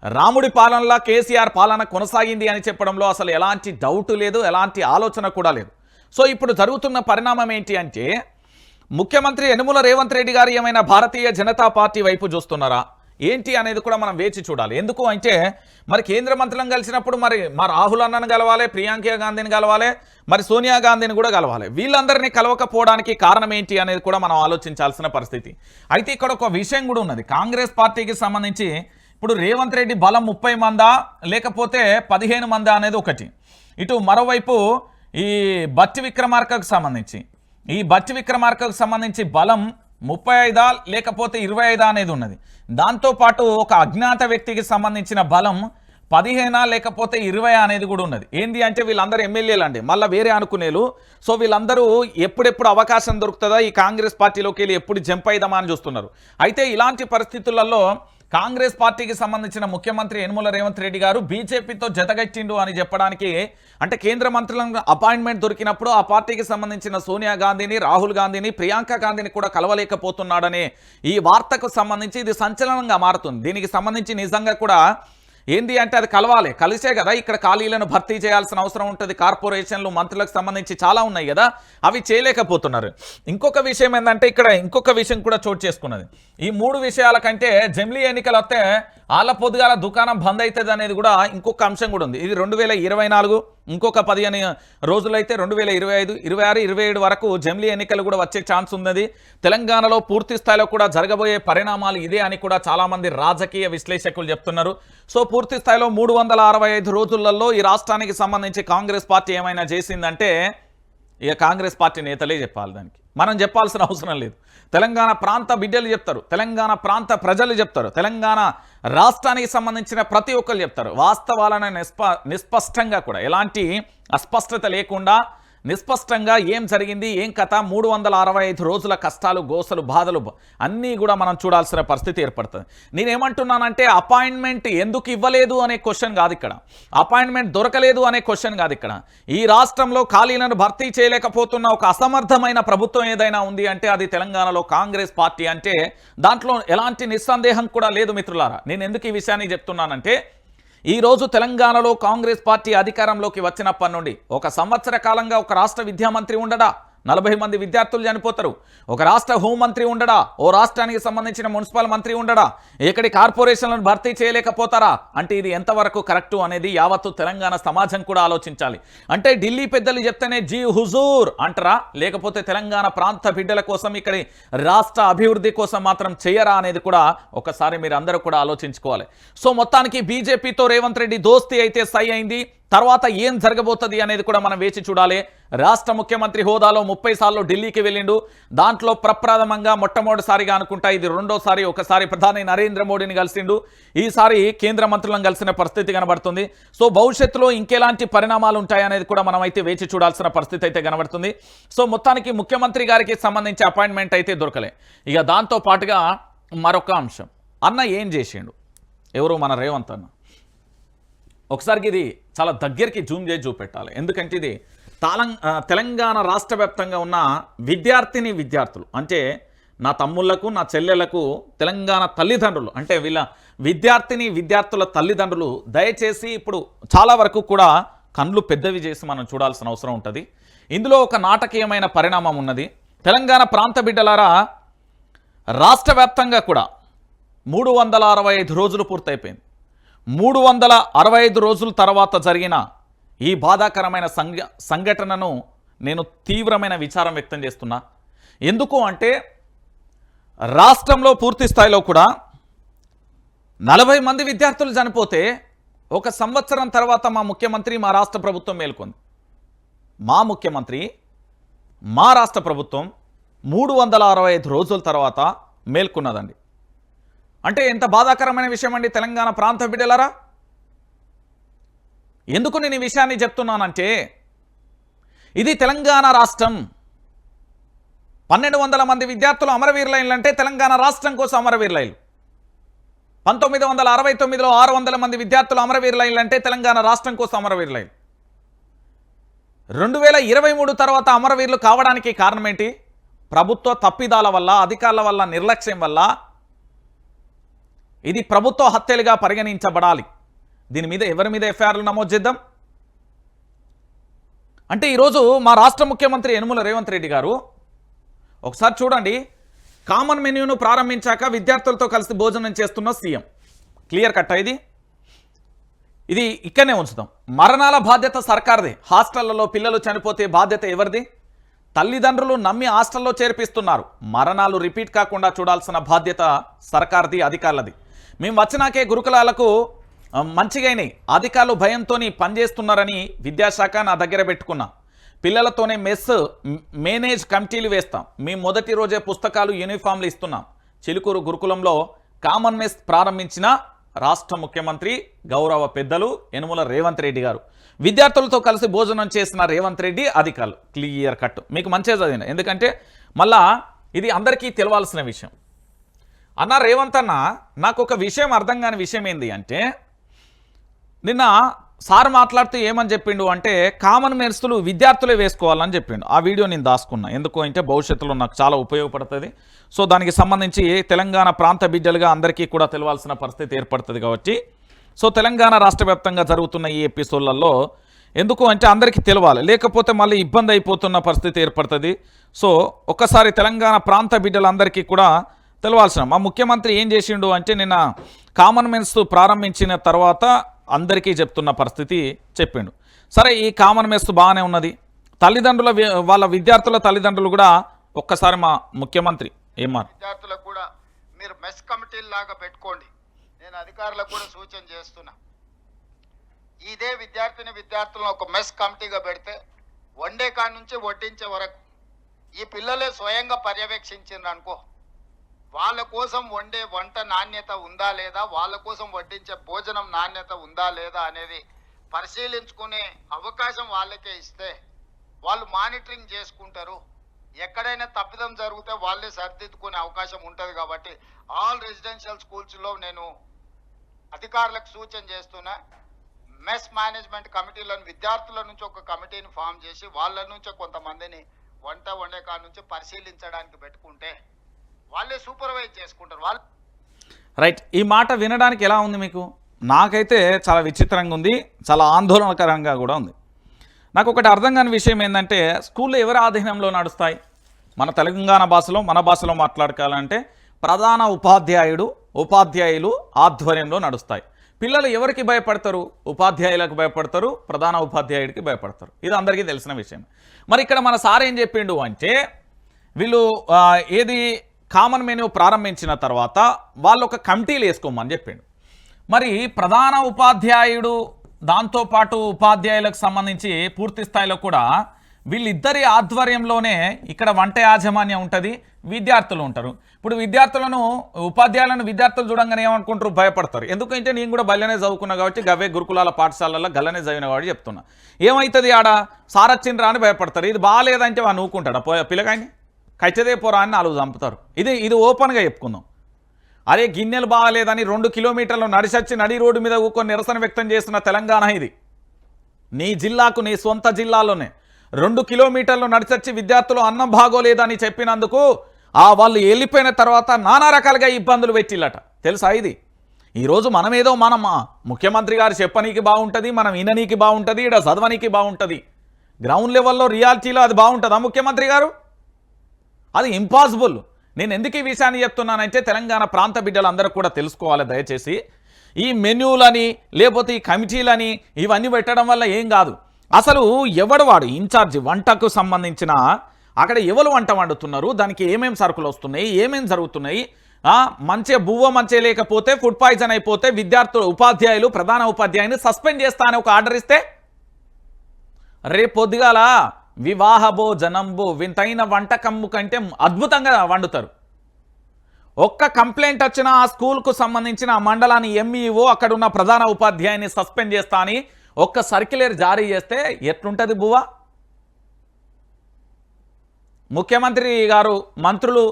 రాముడి పాలనలా కేసీఆర్ పాలన కొనసాగింది అని చెప్పడంలో అసలు ఎలాంటి డౌట్ లేదు, ఎలాంటి ఆలోచన కూడా లేదు. సో ఇప్పుడు జరుగుతున్న పరిణామం ఏంటి అంటే ముఖ్యమంత్రి యనుమల రేవంత్ రెడ్డి గారు ఏమైనా భారతీయ జనతా పార్టీ వైపు చూస్తున్నారా ఏంటి అనేది కూడా మనం వేచి చూడాలి. ఎందుకు అంటే మరి కేంద్ర మంత్రులను కలిసినప్పుడు మరి మా రాహుల్ అన్నను కలవాలి, ప్రియాంక గాంధీని కలవాలి, మరి సోనియా గాంధీని కూడా కలవాలి. వీళ్ళందరినీ కలవకపోవడానికి కారణం ఏంటి అనేది కూడా మనం ఆలోచించాల్సిన పరిస్థితి. అయితే ఇక్కడ ఒక విషయం కూడా ఉన్నది. కాంగ్రెస్ పార్టీకి సంబంధించి ఇప్పుడు రేవంత్ రెడ్డి బలం 30 మందా లేకపోతే 15 మందా అనేది ఒకటి. ఇటు మరోవైపు ఈ బట్టి విక్రమార్కకు సంబంధించి బలం 35 లేకపోతే 25 అనేది ఉన్నది. దాంతోపాటు ఒక అజ్ఞాత వ్యక్తికి సంబంధించిన బలం 15 లేకపోతే 20 అనేది కూడా ఉన్నది. ఏంది అంటే వీళ్ళందరూ ఎమ్మెల్యేలు అండి, మళ్ళీ వేరే అనుకునేలు. సో వీళ్ళందరూ ఎప్పుడెప్పుడు అవకాశం దొరుకుతుందా ఈ కాంగ్రెస్ పార్టీలోకి వెళ్ళి ఎప్పుడు జంప్ అయిదామా అని చూస్తున్నారు. అయితే ఇలాంటి పరిస్థితులలో కాంగ్రెస్ పార్టీకి సంబంధించిన ముఖ్యమంత్రి యనుమల రేవంత్ రెడ్డి గారు బీజేపీతో జతగట్టిండు అని చెప్పడానికి అంటే కేంద్ర మంత్రులకు అపాయింట్మెంట్ దొరికినప్పుడు ఆ పార్టీకి సంబంధించిన సోనియా గాంధీని, రాహుల్ గాంధీని, ప్రియాంక గాంధీని కూడా కలవలేకపోతున్నాడనే ఈ వార్తకు సంబంధించి ఇది సంచలనంగా మారుతుంది. దీనికి సంబంధించి నిజంగా కూడా ఏంది అంటే అది కలిసే కదా ఇక్కడ ఖాళీలను భర్తీ చేయాల్సిన అవసరం ఉంటుంది. కార్పొరేషన్లు, మంత్రులకు సంబంధించి చాలా ఉన్నాయి కదా, అవి చేయలేకపోతున్నారు. ఇంకొక విషయం ఏంటంటే ఇక్కడ ఇంకొక విషయం కూడా చోటు చేసుకున్నది. ఈ 3 విషయాల కంటే జమిలీ ఎన్నికలు వస్తే ఆళ్ళ పొద్దుగాల దుకాణం బంద్ అవుతుంది అనేది కూడా ఇంకొక అంశం కూడా ఉంది. ఇది 2024, ఇంకొక 15 రోజులైతే 2025, 26, 27 వరకు జమిలీ ఎన్నికలు కూడా వచ్చే ఛాన్స్ ఉన్నది. తెలంగాణలో పూర్తి స్థాయిలో కూడా జరగబోయే పరిణామాలు ఇదే అని కూడా చాలామంది రాజకీయ విశ్లేషకులు చెప్తున్నారు. సో పూర్తి స్థాయిలో 365 రోజులలో ఈ రాష్ట్రానికి సంబంధించి కాంగ్రెస్ పార్టీ ఏమైనా చేసిందంటే ఇక కాంగ్రెస్ పార్టీ నేతలే చెప్పాలి, దానికి మనం చెప్పాల్సిన అవసరం లేదు. తెలంగాణ ప్రాంత బిడ్డలు చెప్తారు, తెలంగాణ ప్రాంత ప్రజలు చెప్తారు, తెలంగాణ రాష్ట్రానికి సంబంధించిన ప్రతి ఒక్కరు చెప్తారు. వాస్తవాలను నిస్పష్టంగా కూడా ఎలాంటి అస్పష్టత లేకుండా నిస్పష్టంగా ఏం జరిగింది, ఏం కథ, 365 రోజుల కష్టాలు, గోసలు, బాధలు అన్నీ కూడా మనం చూడాల్సిన పరిస్థితి ఏర్పడుతుంది. నేనేమంటున్నానంటే అపాయింట్మెంట్ ఎందుకు ఇవ్వలేదు అనే క్వశ్చన్ కాదు ఇక్కడ, అపాయింట్మెంట్ దొరకలేదు అనే క్వశ్చన్ కాదు ఇక్కడ. ఈ రాష్ట్రంలో ఖాళీలను భర్తీ చేయలేకపోతున్న ఒక అసమర్థమైన ప్రభుత్వం ఏదైనా ఉంది అంటే అది తెలంగాణలో కాంగ్రెస్ పార్టీ. అంటే దాంట్లో ఎలాంటి నిస్సందేహం కూడా లేదు మిత్రులారా. నేను ఎందుకు ఈ విషయాన్ని చెప్తున్నానంటే ఈరోజు తెలంగాణలో కాంగ్రెస్ పార్టీ అధికారంలోకి వచ్చినప్పటి నుండి 1 సంవత్సర కాలంగా ఒక రాష్ట్ర విద్యామంత్రి ఉండడా, 40 మంది విద్యార్థులు చనిపోతారు. ఒక రాష్ట్ర హోంమంత్రి ఉండడా, ఓ రాష్ట్రానికి సంబంధించిన మున్సిపల్ మంత్రి ఉండడా, ఎక్కడి కార్పొరేషన్లను భర్తీ చేయలేకపోతారా అంటే ఇది ఎంతవరకు కరెక్టు అనేది యావత్తు తెలంగాణ సమాజం కూడా ఆలోచించాలి. అంటే ఢిల్లీ పెద్దలు చెప్తేనే జీ హుజూర్ అంటారా, లేకపోతే తెలంగాణ ప్రాంత బిడ్డల కోసం ఇక్కడి రాష్ట్ర అభివృద్ధి కోసం మాత్రం చేయరా అనేది కూడా ఒకసారి మీరు అందరూ కూడా ఆలోచించుకోవాలి. సో మొత్తానికి బీజేపీతో రేవంత్ రెడ్డి దోస్తీ అయితే సై అయింది. తర్వాత ఏం జరగబోతుంది అనేది కూడా మనం వేచి చూడాలి. రాష్ట్ర ముఖ్యమంత్రి హోదాలో 30 సార్లు ఢిల్లీకి వెళ్ళిండు. దాంట్లో ప్రప్రథమంగా మొట్టమొదటిసారిగా అనుకుంటా ఇది రెండోసారి, ఒకసారి ప్రధాని నరేంద్ర మోడీని కలిసిండు, ఈసారి కేంద్ర మంత్రులను కలిసిన పరిస్థితి కనబడుతుంది. సో భవిష్యత్తులో ఇంకెలాంటి పరిణామాలు ఉంటాయనేది కూడా మనం అయితే వేచి చూడాల్సిన పరిస్థితి అయితే కనబడుతుంది. సో మొత్తానికి ముఖ్యమంత్రి గారికి సంబంధించి అపాయింట్మెంట్ అయితే దొరకలే. ఇక దాంతో పాటుగా మరొక అంశం, అన్న ఏం చేసిండు, ఎవరు మన రేవంత్ అన్న. ఒకసారికి ఇది చాలా దగ్గరికి జూమ్ చేసి చూపెట్టాలి. ఎందుకంటే ఇది తెలంగాణ రాష్ట్ర వ్యాప్తంగా ఉన్న విద్యార్థులు అంటే నా తమ్ముళ్లకు, నా చెల్లెలకు, తెలంగాణ తల్లిదండ్రులు అంటే వీళ్ళ విద్యార్థుల తల్లిదండ్రులు దయచేసి ఇప్పుడు చాలా వరకు కూడా కళ్ళు పెద్దవి చేసి మనం చూడాల్సిన అవసరం ఉంటుంది. ఇందులో ఒక నాటకీయమైన పరిణామం ఉన్నది. తెలంగాణ ప్రాంత బిడ్డలారా, రాష్ట్ర వ్యాప్తంగా కూడా 365 రోజులు పూర్తయిపోయింది. 365 రోజుల తర్వాత జరిగిన ఈ బాధాకరమైన సంఘటనను నేను తీవ్రమైన విచారం వ్యక్తం చేస్తున్నా. ఎందుకు అంటే రాష్ట్రంలో పూర్తి స్థాయిలో కూడా 40 మంది విద్యార్థులు చనిపోతే 1 సంవత్సరం తర్వాత మా ముఖ్యమంత్రి, మా రాష్ట్ర ప్రభుత్వం మేల్కొంది. మా ముఖ్యమంత్రి, మా రాష్ట్ర ప్రభుత్వం 365 రోజుల తర్వాత మేల్కొన్నదండి. అంటే ఎంత బాధాకరమైన విషయం అండి తెలంగాణ ప్రాంత బిడ్డలారా. ఎందుకు నేను ఈ విషయాన్ని చెప్తున్నానంటే ఇది తెలంగాణ రాష్ట్రం. 1200 మంది విద్యార్థులు అమరవీరులైన్లు అంటే తెలంగాణ రాష్ట్రం కోసం అమరవీరులైన్లు. 1969లో 600 మంది విద్యార్థులు అమరవీరులైన్లు అంటే తెలంగాణ రాష్ట్రం కోసం అమరవీరులైన్లు. 2023 తర్వాత అమరవీరులు కావడానికి కారణం ఏంటి? ప్రభుత్వ తప్పిదాల వల్ల, అధికారుల వల్ల, నిర్లక్ష్యం వల్ల. ఇది ప్రభుత్వ హత్యలుగా పరిగణించబడాలి. దీని మీద ఎవరి మీద ఎఫ్ఐఆర్లు నమోదు చేద్దాం. అంటే ఈరోజు మా రాష్ట్ర ముఖ్యమంత్రి యనుమల రేవంత్ రెడ్డి గారు ఒకసారి చూడండి, కామన్ మెన్యూను ప్రారంభించాక విద్యార్థులతో కలిసి భోజనం చేస్తున్న సీఎం. క్లియర్ కట్ ఇది ఇక్కడనే ఉంచుదాం. మరణాల బాధ్యత సర్కార్దే. హాస్టళ్లలో పిల్లలు చనిపోతే బాధ్యత ఎవరిది? తల్లిదండ్రులు నమ్మి హాస్టల్లో చేర్పిస్తున్నారు. మరణాలు రిపీట్ కాకుండా చూడాల్సిన బాధ్యత సర్కార్ది, అధికారులది. మేము వచ్చినాకే గురుకులాలకు మంచిగానే అధికారులు భయంతో పనిచేస్తున్నారని విద్యాశాఖ నా దగ్గర పెట్టుకున్నా. పిల్లలతోనే మెస్ మేనేజ్ కమిటీలు వేస్తాం. మేము మొదటి రోజే పుస్తకాలు, యూనిఫామ్లు ఇస్తున్నాం. చిలుకూరు గురుకులంలో కామన్ మెస్ ప్రారంభించిన రాష్ట్ర ముఖ్యమంత్రి గౌరవ పెద్దలు యనుమల రేవంత్ రెడ్డి గారు. విద్యార్థులతో కలిసి భోజనం చేసిన రేవంత్ రెడ్డి, అధికారులు. Clear cut. మీకు మంచిగా చదివింది, ఎందుకంటే మళ్ళా ఇది అందరికీ తెలవాల్సిన విషయం. అన్న రేవంత్ అన్న, నాకు ఒక విషయం అర్థం కాని విషయం ఏంది అంటే, నిన్న సార్ మాట్లాడుతూ ఏమని చెప్పిండు అంటే కామన్ మెన్స్లు విద్యార్థులే వేసుకోవాలని చెప్పిండు. ఆ వీడియో నేను దాచుకున్నా. ఎందుకు అంటే భవిష్యత్తులో నాకు చాలా ఉపయోగపడుతుంది. సో దానికి సంబంధించి తెలంగాణ ప్రాంత బిడ్డలుగా అందరికీ కూడా తెలవాల్సిన పరిస్థితి ఏర్పడుతుంది కాబట్టి, సో తెలంగాణ రాష్ట్ర వ్యాప్తంగా జరుగుతున్న ఈ ఎపిసోడ్లలో ఎందుకు అంటే అందరికీ తెలవాలి, లేకపోతే మళ్ళీ ఇబ్బంది అయిపోతున్న పరిస్థితి ఏర్పడుతుంది. సో ఒక్కసారి తెలంగాణ ప్రాంత బిడ్డలందరికీ కూడా తెలవాల్సిన, మా ముఖ్యమంత్రి ఏం చేసిండు అంటే నిన్న కామన్ మెన్స్ ప్రారంభించిన తర్వాత అందరికీ చెప్తున్న పరిస్థితి చెప్పిండు. సరే, ఈ కామన్ మెస్ బాగానే ఉన్నది. తల్లిదండ్రుల వాళ్ళ విద్యార్థుల తల్లిదండ్రులు కూడా ఒక్కసారి మా ముఖ్యమంత్రి విద్యార్థులకు కూడా మీరు మెస్ కమిటీల లాగా పెట్టుకోండి. నేను అధికారులకు కూడా సూచన చేస్తున్నా. ఇదే విద్యార్థులను ఒక మెస్ కమిటీగా పెడితే వండే కాడి నుంచి వడ్డించే వరకు ఈ పిల్లలే స్వయంగా పర్యవేక్షించిండ్రు అనుకో, వాళ్ళ కోసం వండే వంట నాణ్యత ఉందా లేదా, వాళ్ళ కోసం వడ్డించే భోజనం నాణ్యత ఉందా లేదా అనేది పరిశీలించుకునే అవకాశం వాళ్ళకే ఇస్తే వాళ్ళు మానిటరింగ్ చేసుకుంటారు. ఎక్కడైనా తప్పిదం జరిగితే వాళ్ళే సరిదిద్దుకునే అవకాశం ఉంటుంది. కాబట్టి ఆల్ రెసిడెన్షియల్ స్కూల్స్లో నేను అధికారులకు సూచన చేస్తున్నా, మెస్ మేనేజ్మెంట్ కమిటీలను విద్యార్థుల నుంచి ఒక కమిటీని ఫామ్ చేసి వాళ్ళ నుంచి కొంతమందిని వంట వండే కాడ నుంచి పరిశీలించడానికి పెట్టుకుంటే వాళ్ళే సూపర్వైజ్ చేసుకుంటారు. వాళ్ళు రైట్. ఈ మాట వినడానికి ఎలా ఉంది మీకు? నాకైతే చాలా విచిత్రంగా ఉంది, చాలా ఆందోళనకరంగా కూడా ఉంది. నాకు ఒకటి అర్థం కాని విషయం ఏంటంటే, స్కూళ్ళు ఎవరి ఆధీనంలో నడుస్తాయి? మన తెలంగాణ భాషలో, మన భాషలో మాట్లాడుకోవాలంటే ప్రధాన ఉపాధ్యాయులు ఆధ్వర్యంలో నడుస్తాయి. పిల్లలు ఎవరికి భయపడతారు? ఉపాధ్యాయులకు భయపడతారు, ప్రధాన ఉపాధ్యాయుడికి భయపడతారు. ఇది అందరికీ తెలిసిన విషయం. మరి ఇక్కడ మన సార్ ఏం చెప్పిండు అంటే, వీళ్ళు ఏది కామన్ మెనూ ప్రారంభించిన తర్వాత వాళ్ళు ఒక కమిటీలు వేసుకోమని చెప్పిండు. మరి ప్రధాన ఉపాధ్యాయుడు దాంతోపాటు ఉపాధ్యాయులకు సంబంధించి పూర్తి స్థాయిలో కూడా వీళ్ళిద్దరి ఆధ్వర్యంలోనే ఇక్కడ వంట యాజమాన్యం ఉంటుంది, విద్యార్థులు ఉంటారు. ఇప్పుడు ఉపాధ్యాయులను విద్యార్థులు చూడంగానే ఏమనుకుంటారు? భయపడతారు. ఎందుకంటే నేను కూడా బల్లనే చదువుకున్నా కాబట్టి, గవే గురుకులాల పాఠశాలల్లో గల్లనే చదివిన కాబట్టి చెప్తున్నా. ఏమవుతుంది ఆడ? సారచ్చిండ్రా అని భయపడతారు. ఇది బాగాలేదంటే వాడు నూకుంటాడు, పిల్లగాని కచ్చదే పోరా అని 4 చంపుతారు. ఇది ఓపెన్గా చెప్పుకుందాం. అరే గిన్నెలు బాగాలేదని 2 కిలోమీటర్లు నడిచొచ్చి నడి రోడ్డు మీద ఊకొని నిరసన వ్యక్తం చేస్తున్న తెలంగాణ ఇది. నీ జిల్లాకు, నీ సొంత జిల్లాలోనే 2 కిలోమీటర్లు నడిచొచ్చి విద్యార్థులు అన్నం బాగోలేదని చెప్పినందుకు వాళ్ళు వెళ్ళిపోయిన తర్వాత నానా రకాలుగా ఇబ్బందులు పెట్టిల్లట. తెలుసా ఇది? ఈరోజు మనమేదో ముఖ్యమంత్రి గారు చెప్పనీకి బాగుంటుంది, మనం విననీకి బాగుంటుంది, ఇక్కడ చదవనీకి బాగుంటుంది. గ్రౌండ్ లెవెల్లో రియాలిటీలో అది బాగుంటుందా ముఖ్యమంత్రి గారు? అది ఇంపాసిబుల్. నేను ఎందుకు ఈ విషయాన్ని చెప్తున్నానంటే, తెలంగాణ ప్రాంత బిడ్డలందరూ కూడా తెలుసుకోవాలి దయచేసి. ఈ మెన్యూలని లేకపోతే ఈ కమిటీలని ఇవన్నీ పెట్టడం వల్ల ఏం కాదు. అసలు ఎవడు వాడు ఇన్ఛార్జి వంటకు సంబంధించిన, అక్కడ ఎవరు వంట వండుతున్నారు, దానికి ఏమేమి సరుకులు వస్తున్నాయి, ఏమేమి జరుగుతున్నాయి, మంచిగా బువ్వ మంచిగా లేకపోతే ఫుడ్ పాయిజన్ అయిపోతే ఉపాధ్యాయులు ప్రధాన ఉపాధ్యాయుని సస్పెండ్ చేస్తా అని ఒక ఆర్డర్ ఇస్తే, రేపు పొద్దుగాల వివాహ భోజనంబు వింతైన వంటకమ్ము కంటే అద్భుతంగా వండుతారు. ఒక్క కంప్లైంట్ వచ్చిన ఆ స్కూల్కు సంబంధించిన ఆ మండలాన్ని ఎంఈఓ అక్కడ ఉన్న ప్రధాన ఉపాధ్యాయుని సస్పెండ్ చేస్తా అని ఒక్క సర్క్యులర్ జారీ చేస్తే ఎట్లుంటుంది బువ్వ? ముఖ్యమంత్రి గారు, మంత్రులు,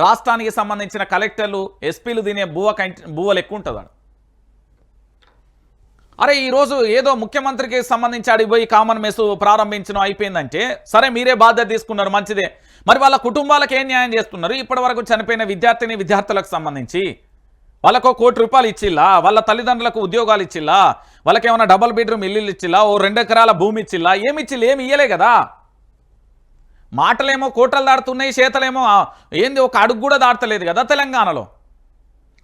రాష్ట్రానికి సంబంధించిన కలెక్టర్లు, ఎస్పీలు తినే బువ్వలు ఎక్కువ ఉంటుంది. అరే ఈరోజు ఏదో ముఖ్యమంత్రికి సంబంధించి అడిగిపోయి కామన్ మెస్ ప్రారంభించడం అయిపోయిందంటే, సరే మీరే బాధ్యత తీసుకున్నారు, మంచిదే. మరి వాళ్ళ కుటుంబాలకు ఏం న్యాయం చేస్తున్నారు? ఇప్పటి వరకు చనిపోయిన విద్యార్థులకు సంబంధించి వాళ్ళకు ₹1 కోటి ఇచ్చిల్లా? వాళ్ళ తల్లిదండ్రులకు ఉద్యోగాలు ఇచ్చిల్లా? వాళ్ళకి ఏమైనా డబుల్ బెడ్రూమ్ ఇల్లు ఇచ్చిల్లా? 2 ఎకరాల భూమి ఇచ్చిల్లా? ఏమి ఇయ్యలే కదా. మాటలేమో కోటలు దాడుతున్నాయి, చేతలేమో ఏంది ఒక అడుగు కూడా దాటలేదు కదా తెలంగాణలో.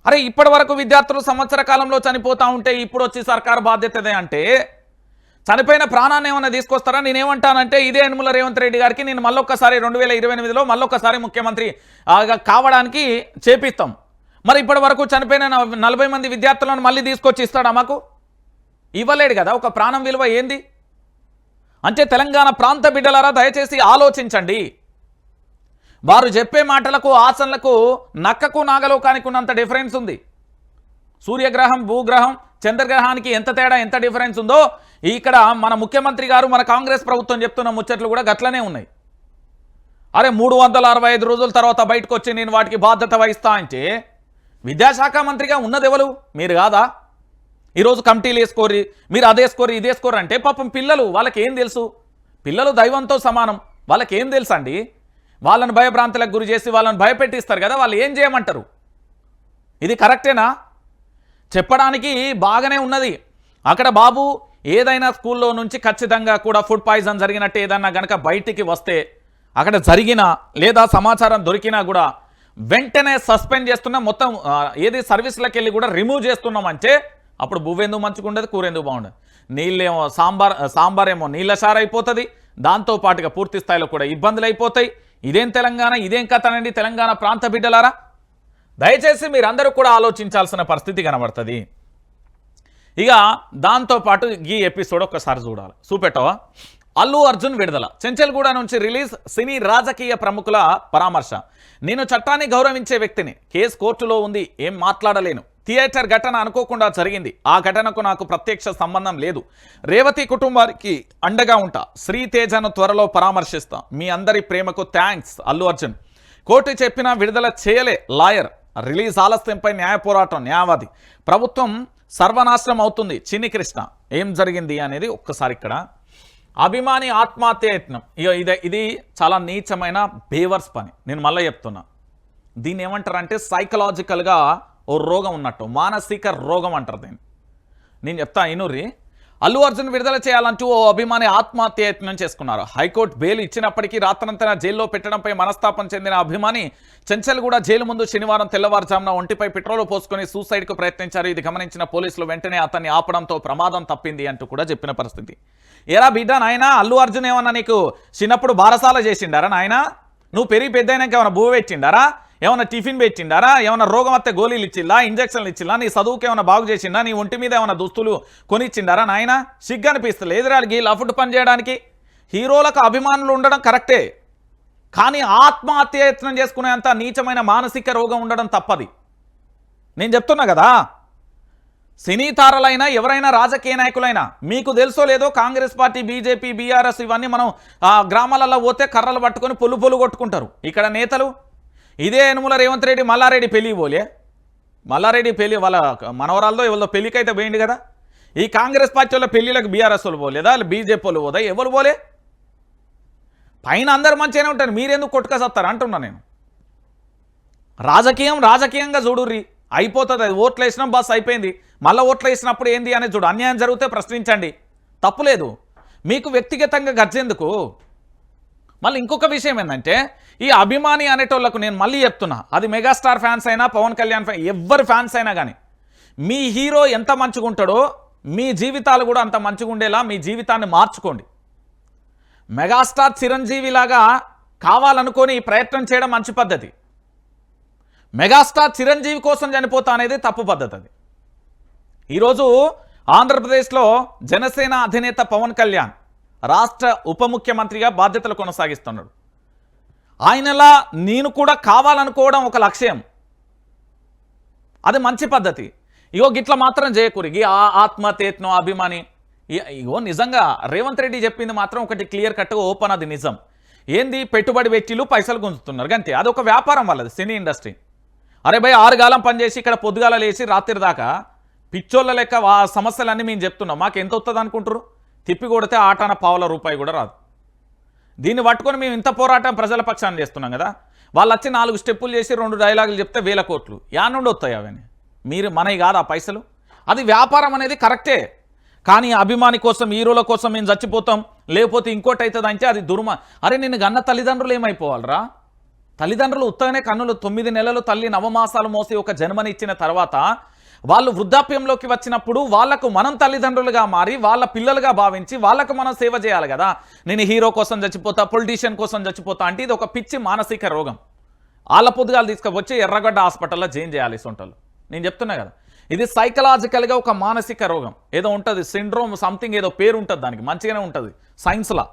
అరే ఇప్పటి వరకు విద్యార్థులు సంవత్సర కాలంలో చనిపోతూ ఉంటే ఇప్పుడు వచ్చి సర్కారు బాధ్యతదే అంటే, చనిపోయిన ప్రాణాన్ని ఏమైనా తీసుకొస్తారా? నేనేమంటానంటే, ఇదే యనమల రేవంత్ రెడ్డి గారికి నేను మళ్ళొక్కసారి 2028లో మళ్ళొక్కసారి ముఖ్యమంత్రి కావడానికి చేపిస్తాం. మరి ఇప్పటి వరకు చనిపోయిన 40 మంది విద్యార్థులను మళ్ళీ తీసుకొచ్చి ఇస్తాడా మాకు? ఇవ్వలేడు కదా. ఒక ప్రాణం విలువ ఏంది అంటే, తెలంగాణ ప్రాంత బిడ్డలారా దయచేసి ఆలోచించండి. వారు చెప్పే మాటలకు ఆచరణలకు నక్కకు నాగలోకానికి ఉన్నంత డిఫరెన్స్ ఉంది. సూర్యగ్రహం, భూగ్రహం, చంద్రగ్రహానికి ఎంత తేడా, ఎంత డిఫరెన్స్ ఉందో ఇక్కడ మన ముఖ్యమంత్రి గారు, మన కాంగ్రెస్ ప్రభుత్వం చెప్తున్న ముచ్చట్లు కూడా గట్లనే ఉన్నాయి. అరే 365 రోజుల తర్వాత బయటకు వచ్చి నేను వాటికి బాధ్యత వహిస్తా అంటే, విద్యాశాఖ మంత్రిగా ఉన్నది ఎవరు? మీరు కాదా? ఈరోజు కమిటీలు వేసుకోరి, మీరు అదేసుకోరి ఇదేసుకోరు అంటే, పాపం పిల్లలు, వాళ్ళకి ఏం తెలుసు? పిల్లలు దైవంతో సమానం, వాళ్ళకి ఏం తెలుసు అండి? వాళ్ళని భయభ్రాంతులకు గురి చేసి వాళ్ళని భయపెట్టిస్తారు కదా, వాళ్ళు ఏం చేయమంటారు? ఇది కరెక్టేనా? చెప్పడానికి బాగానే ఉన్నది. అక్కడ బాబు ఏదైనా స్కూల్లో నుంచి ఖచ్చితంగా కూడా ఫుడ్ పాయిజన్ జరిగినట్టు ఏదన్నా గనక బయటికి వస్తే, అక్కడ జరిగినా లేదా సమాచారం దొరికినా కూడా వెంటనే సస్పెండ్ చేస్తున్నాం, మొత్తం ఏది సర్వీస్లకు వెళ్ళి కూడా రిమూవ్ చేస్తున్నామంటే, అప్పుడు బువ్వెందుకు మంచుకుండదు, కూర ఎందుకు బాగుండదు? నీళ్ళేమో సాంబార్ ఏమో నీళ్ళ సార్ అయిపోతుంది, దాంతోపాటుగా పూర్తి స్థాయిలో కూడా ఇబ్బందులు అయిపోతాయి. ఇదేం తెలంగాణ, ఇదేం కథనండి తెలంగాణ ప్రాంత బిడ్డలారా? దయచేసి మీరందరూ కూడా ఆలోచించాల్సిన పరిస్థితి కనబడుతుంది. ఇక దాంతోపాటు ఈ ఎపిసోడ్ ఒక్కసారి చూడాలి, చూపెట్టవా? అల్లు అర్జున్ విడుదల, చెంచల్గూడ నుంచి రిలీజ్, సినీ రాజకీయ ప్రముఖుల పరామర్శ. నేను చట్టాన్ని గౌరవించే వ్యక్తిని, కేసు కోర్టులో ఉంది, ఏం మాట్లాడలేను, థియేటర్ ఘటన అనుకోకుండా జరిగింది. ఆ ఘటనకు నాకు ప్రత్యక్ష సంబంధం లేదు. రేవతి కుటుంబానికి అండగా ఉంటా. శ్రీతేజను త్వరలో పరామర్శిస్తా. మీ అందరి ప్రేమకు థ్యాంక్స్ అల్లు అర్జున్. కోర్టు చెప్పినా విడుదల చేయలే లాయర్. రిలీజ్ ఆలస్యంపై న్యాయ పోరాటం న్యాయవాది. ప్రభుత్వం సర్వనాశనం అవుతుంది. చిన్ని కృష్ణ. ఏం జరిగింది అనేది ఒక్కసారి ఇక్కడ అభిమాని ఆత్మహత్య యత్నం. ఇది చాలా నీచమైన బేవర్స్ పని. నేను మళ్ళీ చెప్తున్నా, దీన్ని ఏమంటారంటే సైకలాజికల్గా ఓ రోగం ఉన్నట్టు, మానసిక రోగం అంటారు దీన్ని. నేను చెప్తా ఇనురి. అల్లు అర్జున్ విడుదల చేయాలంటూ ఓ అభిమాని ఆత్మహత్య యత్నం చేసుకున్నారు. హైకోర్టు బెయిల్ ఇచ్చినప్పటికీ రాత్రంతా జైల్లో పెట్టడంపై మనస్తాపం చెందిన అభిమాని చెంచల్గూడ జైలు ముందు శనివారం తెల్లవారుజామున ఒంటిపై పెట్రోల్ పోసుకొని సూసైడ్కు ప్రయత్నించారు. ఇది గమనించిన పోలీసులు వెంటనే అతన్ని ఆపడంతో ప్రమాదం తప్పింది అంటూ కూడా చెప్పిన పరిస్థితి. ఏరా బిడ్డ నాయనా, అల్లు అర్జున్ ఏమన్నా నీకు చిన్నప్పుడు బారసాల చేసిండారా నాయనా? నువ్వు పెరిగి పెద్దయినాక ఏమైనా బువ్వ పెట్టిండారా? ఏమైనా టిఫిన్ పెట్టిండారా? ఏమైనా రోగం వస్తే గోళీలు ఇచ్చిల్లా, ఇంజక్షన్లు ఇచ్చిల్లా? నీ చదువుకి ఏమైనా బాగు చేసిండా? నీ ఒంటి మీద ఏమైనా దుస్తులు కొనిచ్చిండారా నాయన? సిగ్గు అనిపిస్తుంది ఎదురాళ్ళకి లఫుట్ పని చేయడానికి. హీరోలకు అభిమానులు ఉండడం కరెక్టే, కానీ ఆత్మహత్య యత్నం చేసుకునేంత నీచమైన మానసిక రోగం ఉండడం తప్పది. నేను చెప్తున్నా కదా, సినీ తారలైనా ఎవరైనా రాజకీయ నాయకులైనా మీకు తెలుసో లేదో కాంగ్రెస్ పార్టీ, బీజేపీ, బీఆర్ఎస్ ఇవన్నీ మనం గ్రామాలలో పోతే కర్రలు పట్టుకొని పొల్లు కొట్టుకుంటారు. ఇక్కడ నేతలు ఇదే యనుమల రేవంత్ రెడ్డి మల్లారెడ్డి పెళ్ళి పోలే. మల్లారెడ్డి పెళ్ళి వాళ్ళ మనవరాలతో ఎవరితో పెళ్ళికైతే పోయింది కదా. ఈ కాంగ్రెస్ పార్టీ వాళ్ళ పెళ్ళిళ్ళకి బీఆర్ఎస్ వాళ్ళు పోలేదా? బీజేపీ వాళ్ళు పోదా? ఎవరు పోలే? పైన అందరు మంచిగానే ఉంటారు, మీరెందుకు కొట్టుకసత్తారు అంటున్నా నేను. రాజకీయంగా చూడుర్రి, అయిపోతుంది. అది ఓట్లు వేసినాం బస్ అయిపోయింది. మళ్ళీ ఓట్లు వేసినప్పుడు ఏంది అనేది చూడు. అన్యాయం జరిగితే ప్రశ్నించండి, తప్పులేదు. మీకు వ్యక్తిగతంగా గర్జెందుకు? మళ్ళీ ఇంకొక విషయం ఏంటంటే, ఈ అభిమాని అనేటోళ్లకు నేను మళ్ళీ చెప్తున్నా, అది మెగాస్టార్ ఫ్యాన్స్ అయినా, పవన్ కళ్యాణ్ ఎవరి ఫ్యాన్స్ అయినా కానీ, మీ హీరో ఎంత మంచిగా ఉంటాడో మీ జీవితాలు కూడా అంత మంచిగా ఉండేలా మీ జీవితాన్ని మార్చుకోండి. మెగాస్టార్ చిరంజీవి లాగా కావాలనుకొని ప్రయత్నం చేయడం మంచి పద్ధతి. మెగాస్టార్ చిరంజీవి కోసం చనిపోతా అనేది తప్పు పద్ధతి. అది ఈరోజు ఆంధ్రప్రదేశ్లో జనసేన అధినేత పవన్ కళ్యాణ్ రాష్ట్ర ఉప ముఖ్యమంత్రిగా బాధ్యతలు కొనసాగిస్తున్నాడు. ఆయనలా నేను కూడా కావాలనుకోవడం ఒక లక్ష్యం, అది మంచి పద్ధతి. ఇగో గిట్ల మాత్రం చేయకూరి ఆత్మహత్యను అభిమాని. ఇగో నిజంగా రేవంత్ రెడ్డి చెప్పింది మాత్రం ఒకటి క్లియర్ కట్గా ఓపెన్, అది నిజం. ఏంది? పెట్టుబడి వ్యక్తులు పైసలు గుంజుతున్నారు అంతే. అదొక వ్యాపారం వాళ్ళది, సినీ ఇండస్ట్రీ. అరే భయ్, 6 గాలం పనిచేసి ఇక్కడ పొద్దుగాల లేచి రాత్రి దాకా పిచ్చోళ్ళ లెక్క ఆ సమస్యలన్నీ మేము చెప్తున్నాం. మాకు ఎంత వస్తుంది అనుకుంటారు? తిప్పి కొడితే ఆటాన పావుల రూపాయి కూడా రాదు. దీన్ని పట్టుకొని మేము ఇంత పోరాటం ప్రజల పక్షాన్ని చేస్తున్నాం కదా. వాళ్ళు వచ్చి 4 స్టెప్పులు చేసి 2 డైలాగులు చెప్తే 1000 కోట్లు యా నుండి వస్తాయి అవన్నీ? మీరు మనవి కాదు ఆ పైసలు. అది వ్యాపారం అనేది కరెక్టే, కానీ అభిమాని కోసం, హీరోల కోసం మేము చచ్చిపోతాం, లేకపోతే ఇంకోటి అవుతుంది అంటే అది అరే నిన్ను గన్న తల్లిదండ్రులు ఏమైపోవాలరా? తల్లిదండ్రులు ఉత్తగానే కన్నులు 9 నెలలు తల్లి నవమాసాలు మోసి ఒక జన్మనిచ్చిన తర్వాత వాళ్ళు వృద్ధాప్యంలోకి వచ్చినప్పుడు వాళ్లకు మనం తల్లిదండ్రులుగా మారి వాళ్ళ పిల్లలుగా భావించి వాళ్ళకు మనం సేవ చేయాలి కదా. నేను హీరో కోసం చచ్చిపోతా, పొలిటీషియన్ కోసం చచ్చిపోతా అంటే ఇది ఒక పిచ్చి మానసిక రోగం. వాళ్ళ పొద్దుగాలు తీసుకువచ్చి ఎర్రగడ్డ హాస్పిటల్లో జాయిన్ చేయాలి సొంటలు. నేను చెప్తున్నా కదా, ఇది సైకలాజికల్గా ఒక మానసిక రోగం ఏదో ఉంటుంది, సిండ్రోమ్ సంథింగ్ ఏదో పేరు ఉంటుంది దానికి, మంచిగానే ఉంటుంది సైన్స్లా.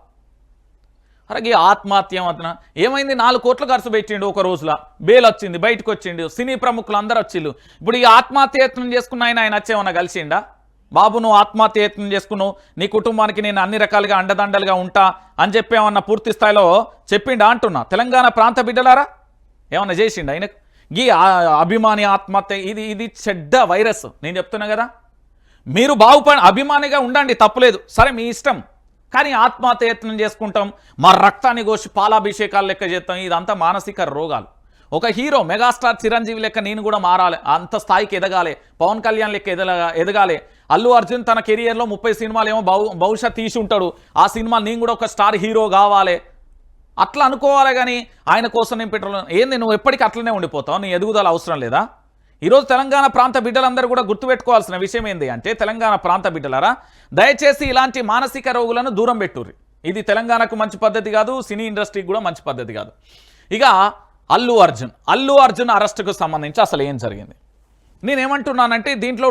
అలాగే ఆత్మహత్య అతను ఏమైంది? 4 కోట్లు ఖర్చు పెట్టిండు ఒక రోజులో, బెయిల్ వచ్చింది, బయటకు వచ్చిండు, సినీ ప్రముఖులు అందరూ వచ్చిండు. ఇప్పుడు ఈ ఆత్మహత్య యత్నం చేసుకున్న ఆయన వచ్చేమన్నా కలిసిండా? బాబు నువ్వు ఆత్మహత్య యత్నం చేసుకున్నావు, నీ కుటుంబానికి నేను అన్ని రకాలుగా అండదండలుగా ఉంటా అని చెప్పి ఏమన్నా పూర్తి స్థాయిలో చెప్పిండా అంటున్నా. తెలంగాణ ప్రాంత బిడ్డలారా ఏమన్నా చేసిండు ఆయనకు? ఈ అభిమాని ఆత్మహత్య ఇది చెడ్డ వైరస్. నేను చెప్తున్నా కదా, మీరు అభిమానిగా ఉండండి, తప్పులేదు, సరే మీ ఇష్టం. కానీ ఆత్మహత్య యత్నం చేసుకుంటాం, మా రక్తాన్ని కోసి పాలాభిషేకాలు లెక్క చేస్తాం, ఇదంతా మానసిక రోగాలు. ఒక హీరో మెగాస్టార్ చిరంజీవి లెక్క నేను కూడా మారాలి, అంత స్థాయికి ఎదగాలి, పవన్ కళ్యాణ్ లెక్క ఎదగాలి. అల్లు అర్జున్ తన కెరియర్లో 30 సినిమాలు ఏమో బహుశా తీసి ఉంటాడు, ఆ సినిమా నేను కూడా ఒక స్టార్ హీరో కావాలి అట్లా అనుకోవాలి. కానీ ఆయన కోసం నేను పెట్రోల్ ఏంది? నువ్వు ఎప్పటికీ అట్లనే ఉండిపోతావు, నీ ఎదుగుదల అవసరం లేదా? ఈరోజు తెలంగాణ ప్రాంత బిడ్డలందరూ కూడా గుర్తుపెట్టుకోవాల్సిన విషయం ఏంటి అంటే, తెలంగాణ ప్రాంత బిడ్డలారా దయచేసి ఇలాంటి మానసిక రోగులను దూరం పెట్టుర్రి. ఇది తెలంగాణకు మంచి పద్ధతి కాదు, సినీ ఇండస్ట్రీకి కూడా మంచి పద్ధతి కాదు. ఇక అల్లు అర్జున్ అరెస్టుకు సంబంధించి అసలు ఏం జరిగింది? నేనేమంటున్నానంటే దీంట్లో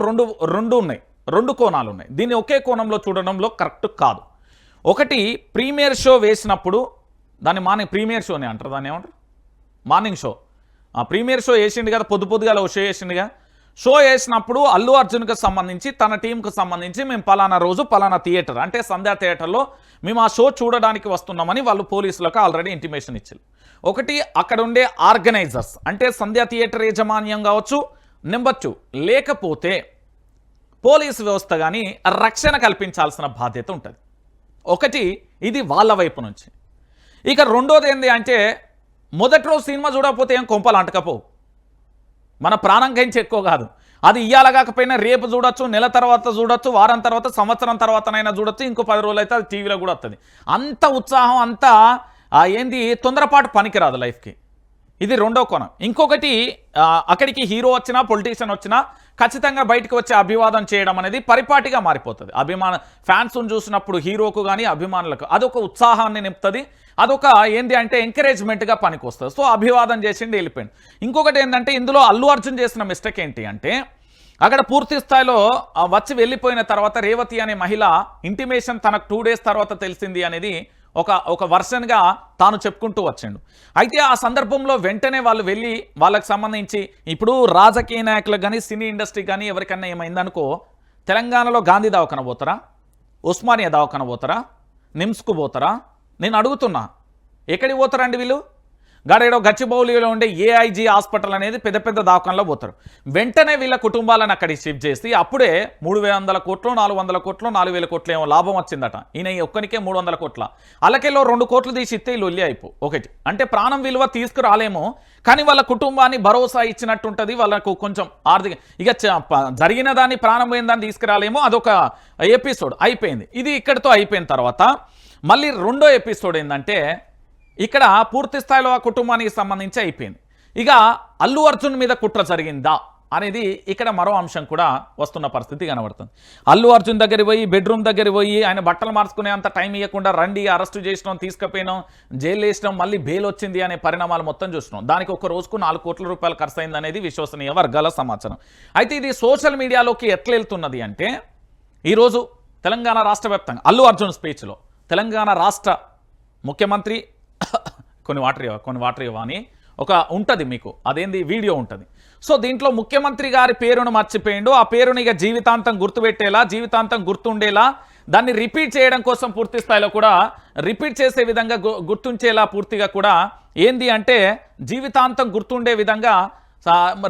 రెండు ఉన్నాయి, 2 కోణాలు ఉన్నాయి. దీన్ని ఒకే కోణంలో చూడడంలో కరెక్ట్ కాదు. ఒకటి, ప్రీమియర్ షో వేసినప్పుడు దాన్ని ప్రీమియర్ షోని అంటారు, దాన్ని ఏమంటారు? Morning show. ప్రీమియర్ షో వేసిండు కదా, పొద్దుగాల ఓ షో వేసిండుగా. షో వేసినప్పుడు అల్లు అర్జున్కి సంబంధించి తన టీంకు సంబంధించి మేము పలానా రోజు పలానా థియేటర్ అంటే సంధ్యా థియేటర్లో మేము ఆ షో చూడడానికి వస్తున్నామని వాళ్ళు పోలీసులకు ఆల్రెడీ ఇంటిమేషన్ ఇచ్చారు. ఒకటి అక్కడ ఉండే ఆర్గనైజర్స్ అంటే సంధ్యా థియేటర్ యాజమాన్యం కావచ్చు. నెంబర్ 2 లేకపోతే పోలీసు వ్యవస్థ కానీ రక్షణ కల్పించాల్సిన బాధ్యత ఉంటుంది. ఒకటి ఇది వాళ్ళ వైపు నుంచి. ఇక రెండోది ఏంది అంటే మొదటి రోజు సినిమా చూడకపోతే ఏం కొంపలు అంటకపోవు. మన ప్రాణం కంచి ఎక్కువ కాదు. అది ఇయ్యాల కాకపోయినా రేపు చూడొచ్చు, నెల తర్వాత చూడొచ్చు, వారం తర్వాత, సంవత్సరం తర్వాతనైనా చూడొచ్చు, ఇంకో 10 రోజులు అయితే అది టీవీలో కూడా వస్తుంది. అంత ఉత్సాహం అంతా ఏంది తొందరపాటు పనికిరాదు లైఫ్కి. ఇది రెండో కోణం. ఇంకొకటి అక్కడికి హీరో వచ్చినా పొలిటీషియన్ వచ్చినా ఖచ్చితంగా బయటకు వచ్చి అభివాదం చేయడం అనేది పరిపాటిగా మారిపోతుంది. ఫ్యాన్స్ను చూసినప్పుడు హీరోకు కానీ అభిమానులకు అదొక ఉత్సాహాన్ని నింపుతుంది. అదొక ఏంది అంటే ఎంకరేజ్మెంట్గా పనికొస్తుంది. సో అభివాదం చేసిండి వెళ్ళిపోయింది. ఇంకొకటి ఏంటంటే ఇందులో అల్లు అర్జున్ చేసిన మిస్టేక్ ఏంటి అంటే అక్కడ పూర్తి స్థాయిలో వచ్చి వెళ్ళిపోయిన తర్వాత రేవతి అనే మహిళ ఇంటిమేషన్ తనకు 2 days తర్వాత తెలిసింది అనేది ఒక వర్షన్గా తాను చెప్పుకుంటూ వచ్చిండు. అయితే ఆ సందర్భంలో వెంటనే వాళ్ళు వెళ్ళి వాళ్ళకి సంబంధించి ఇప్పుడు రాజకీయ నాయకులకు కానీ సినీ ఇండస్ట్రీ కానీ ఎవరికన్నా ఏమైందనుకో తెలంగాణలో గాంధీ దవాఖాన పోతారా, ఉస్మానియా దవాఖాన పోతారా, నిమ్స్కు పోతారా? నేను అడుగుతున్నా, ఎక్కడికి పోతారండి వీళ్ళు? గాడేడో గచ్చిబౌలిలో ఉండే ఏఐజీ హాస్పిటల్ అనేది పెద్ద పెద్ద దవాఖానలో పోతారు. వెంటనే వీళ్ళ కుటుంబాలను అక్కడికి షిఫ్ట్ చేసి అప్పుడే 300 కోట్లు 400 కోట్లు 4000 కోట్లు ఏమో లాభం వచ్చిందట. ఈయన ఒక్కనికే 300 కోట్ల అలకెలో 2 కోట్లు తీసి ఇస్తే లొల్లి అయిపో. ఒకటి అంటే ప్రాణం విలువ తీసుకురాలేమో కానీ వాళ్ళ కుటుంబాన్ని భరోసా ఇచ్చినట్టుంటుంది. వాళ్ళకు కొంచెం ఆర్థిక ఇక జరిగిన దాన్ని ప్రాణం పోయిన దాన్ని తీసుకురాలేమో. అదొక ఎపిసోడ్ అయిపోయింది. ఇది ఇక్కడితో అయిపోయిన తర్వాత మళ్ళీ రెండో ఎపిసోడ్ ఏంటంటే ఇక్కడ పూర్తి స్థాయిలో ఆ కుటుంబానికి సంబంధించి అయిపోయింది. ఇక అల్లు అర్జున్ మీద కుట్ర జరిగిందా అనేది ఇక్కడ మరో అంశం కూడా వస్తున్న పరిస్థితి కనబడుతుంది. అల్లు అర్జున్ దగ్గర పోయి బెడ్రూమ్ దగ్గర పోయి ఆయన బట్టలు మార్చుకునే అంత టైం ఇవ్వకుండా రండి అరెస్టు చేసినాం, తీసుకుపోయినాం, జైలు వేసినాం, మళ్ళీ బెయిల్ వచ్చింది అనే పరిణామాలు మొత్తం చూసినాం. దానికి ఒక రోజుకు 4 కోట్ల రూపాయలు ఖర్చు అయింది అనేది విశ్వసనీయ వర్గాల సమాచారం. అయితే ఇది సోషల్ మీడియాలోకి ఎట్లా వెళ్తున్నది అంటే ఈరోజు తెలంగాణ రాష్ట్ర వ్యాప్తంగా అల్లు అర్జున్ స్పీచ్లో తెలంగాణ రాష్ట్ర ముఖ్యమంత్రి కొన్ని వాటర్ ఇవ్వ అని ఒక ఉంటుంది మీకు అదేంది వీడియో ఉంటుంది. సో దీంట్లో ముఖ్యమంత్రి గారి పేరును మర్చిపోయిండు. ఆ పేరుని ఇక జీవితాంతం గుర్తుపెట్టేలా జీవితాంతం గుర్తుండేలా దాన్ని రిపీట్ చేయడం కోసం పూర్తి స్థాయిలో కూడా రిపీట్ చేసే విధంగా గుర్తుంచేలా పూర్తిగా కూడా ఏంది అంటే జీవితాంతం గుర్తుండే విధంగా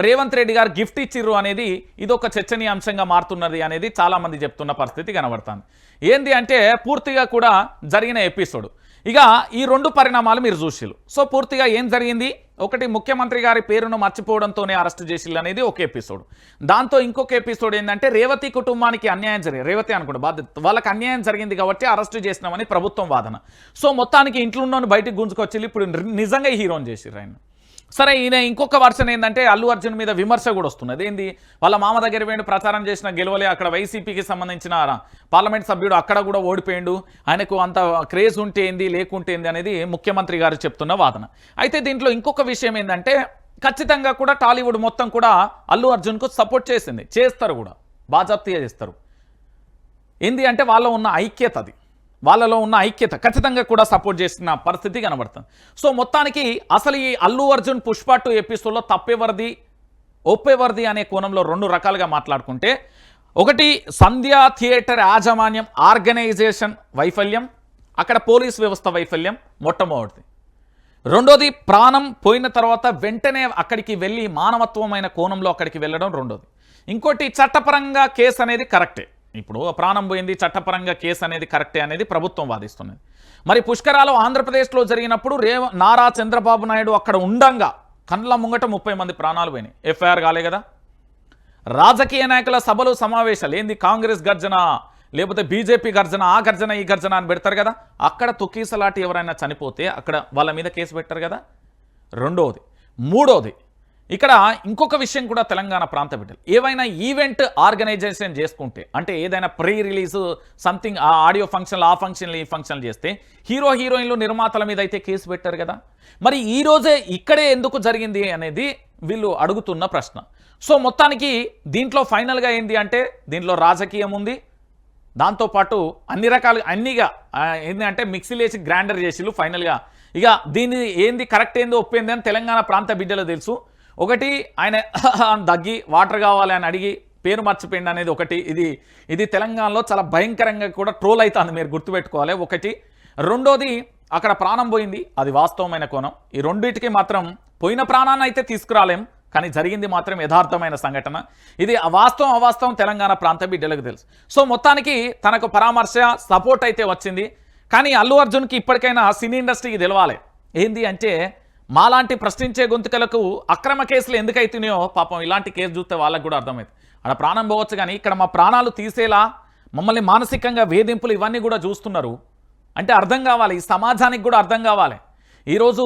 రేవంత్ రెడ్డి గారు గిఫ్ట్ ఇచ్చిర్రు అనేది ఇదొక చర్చనీయాంశంగా మారుతున్నది అనేది చాలామంది చెప్తున్న పరిస్థితి కనబడుతుంది. ఏంది అంటే పూర్తిగా కూడా జరిగిన ఎపిసోడ్. ఇక ఈ 2 పరిణామాలు మీరు చూసిల్లు. సో పూర్తిగా ఏం జరిగింది, ఒకటి ముఖ్యమంత్రి గారి పేరును మర్చిపోవడంతోనే అరెస్ట్ చేసిల్లు అనేది ఒక ఎపిసోడ్. దాంతో ఇంకొక ఎపిసోడ్ ఏంటంటే రేవతి కుటుంబానికి అన్యాయం జరిగింది, రేవతి అనుకోండి బాధ్యత, వాళ్ళకి అన్యాయం జరిగింది కాబట్టి అరెస్ట్ చేసినామని ప్రభుత్వం వాదన. సో మొత్తానికి ఇంట్లో ఉన్నోని బయటికి గుంజుకొచ్చి ఇప్పుడు నిజంగా హీరోని చేసిర్రు ఆయన. సరే ఈయన ఇంకొక వర్షన్ ఏంటంటే అల్లు అర్జున్ మీద విమర్శ కూడా వస్తున్నది. ఏంది వాళ్ళ మామ దగ్గర పోయిండు, ప్రచారం చేసిన గెలవలే, అక్కడ వైసీపీకి సంబంధించిన పార్లమెంట్ సభ్యుడు అక్కడ కూడా ఓడిపోయిండు, ఆయనకు అంత క్రేజ్ ఉంటే ఏంది లేకుంటే ఏంది అనేది ముఖ్యమంత్రి గారు చెప్తున్న వాదన. అయితే దీంట్లో ఇంకొక విషయం ఏంటంటే ఖచ్చితంగా కూడా టాలీవుడ్ మొత్తం కూడా అల్లు అర్జున్కు సపోర్ట్ చేసింది, చేస్తారు కూడా, బాజాప్తీగా చేస్తారు. ఏంది అంటే వాళ్ళలో ఉన్న ఐక్యత ఖచ్చితంగా కూడా సపోర్ట్ చేసిన పరిస్థితి కనబడుతుంది. సో మొత్తానికి అసలు ఈ అల్లు అర్జున్ పుష్ప 2 ఎపిసోడ్లో తప్పెవరిది ఒప్పెవరిది అనే కోణంలో 2 రకాలుగా మాట్లాడుకుంటే ఒకటి సంధ్యా థియేటర్ యాజమాన్యం ఆర్గనైజేషన్ వైఫల్యం, అక్కడ పోలీస్ వ్యవస్థ వైఫల్యం మొట్టమొదటిది. రెండోది ప్రాణం పోయిన తర్వాత వెంటనే అక్కడికి వెళ్ళి మానవత్వమైన కోణంలో అక్కడికి వెళ్ళడం రెండోది. ఇంకోటి చట్టపరంగా కేసు అనేది కరెక్టే, ఇప్పుడు ప్రాణం పోయింది చట్టపరంగా కేసు అనేది కరెక్టే అనేది ప్రభుత్వం వాదిస్తున్నది. మరి పుష్కరాలు ఆంధ్రప్రదేశ్లో జరిగినప్పుడు నారా చంద్రబాబు నాయుడు అక్కడ ఉండంగా కండ్ల ముంగట 30 మంది ప్రాణాలు పోయినాయి, ఎఫ్ఐఆర్ కాలే కదా. రాజకీయ నాయకుల సభలు సమావేశాలు ఏంది కాంగ్రెస్ గర్జన లేకపోతే బీజేపీ గర్జన, ఆ గర్జన ఈ గర్జన అని పెడతారు కదా, అక్కడ తొక్కీసలాటి ఎవరైనా చనిపోతే అక్కడ వాళ్ళ మీద కేసు పెట్టారు కదా, రెండోది. మూడోది ఇక్కడ ఇంకొక విషయం కూడా తెలంగాణ ప్రాంత బిడ్డలు ఏవైనా ఈవెంట్ ఆర్గనైజేషన్ చేసుకుంటే అంటే ఏదైనా ప్రీ రిలీజ్ సంథింగ్ ఆ ఆడియో ఫంక్షన్లు ఆ ఫంక్షన్లు ఈ ఫంక్షన్లు చేస్తే హీరోయిన్లు నిర్మాతల మీద అయితే కేసు పెట్టారు కదా, మరి ఈ రోజే ఇక్కడే ఎందుకు జరిగింది అనేది వీళ్ళు అడుగుతున్న ప్రశ్న. సో మొత్తానికి దీంట్లో ఫైనల్గా ఏంది అంటే దీంట్లో రాజకీయం ఉంది, దాంతోపాటు అన్ని రకాలుగా అన్నిగా ఏంది అంటే మిక్సీలు వేసి గ్రైండర్ చేసిళ్ళు ఫైనల్గా. ఇక దీన్ని ఏంది కరెక్ట్ ఏంది ఒప్పింది అని తెలంగాణ ప్రాంత బిడ్డలు తెలుసు. ఒకటి ఆయన దగ్గి వాటర్ కావాలి అని అడిగి పేరు మర్చిపోయింది అనేది ఒకటి. ఇది తెలంగాణలో చాలా భయంకరంగా కూడా ట్రోల్ అవుతుంది, మీరు గుర్తుపెట్టుకోవాలి. ఒకటి. రెండోది అక్కడ ప్రాణం పోయింది, అది వాస్తవమైన కోణం. ఈ రెండింటికి మాత్రం పోయిన ప్రాణాన్ని అయితే తీసుకురాలేం, కానీ జరిగింది మాత్రం యథార్థమైన సంఘటన. ఇది వాస్తవం అవాస్తవం తెలంగాణ ప్రాంత బిడ్డలకు తెలుసు. సో మొత్తానికి తనకు పరామర్శ సపోర్ట్ అయితే వచ్చింది. కానీ అల్లు అర్జున్కి ఇప్పటికైనా సినీ ఇండస్ట్రీకి తెలవాలి ఏంది అంటే, మాలాంటి ప్రశ్నించే గొంతుకలకు అక్రమ కేసులు ఎందుకైతున్నాయో పాపం ఇలాంటి కేసు చూస్తే వాళ్ళకు కూడా అర్థమవుతుంది. అక్కడ ప్రాణం పోవచ్చు, కానీ ఇక్కడ మా ప్రాణాలు తీసేలా మమ్మల్ని మానసికంగా వేధింపులు ఇవన్నీ కూడా చూస్తున్నారు అంటే అర్థం కావాలి, ఈ సమాజానికి కూడా అర్థం కావాలి. ఈరోజు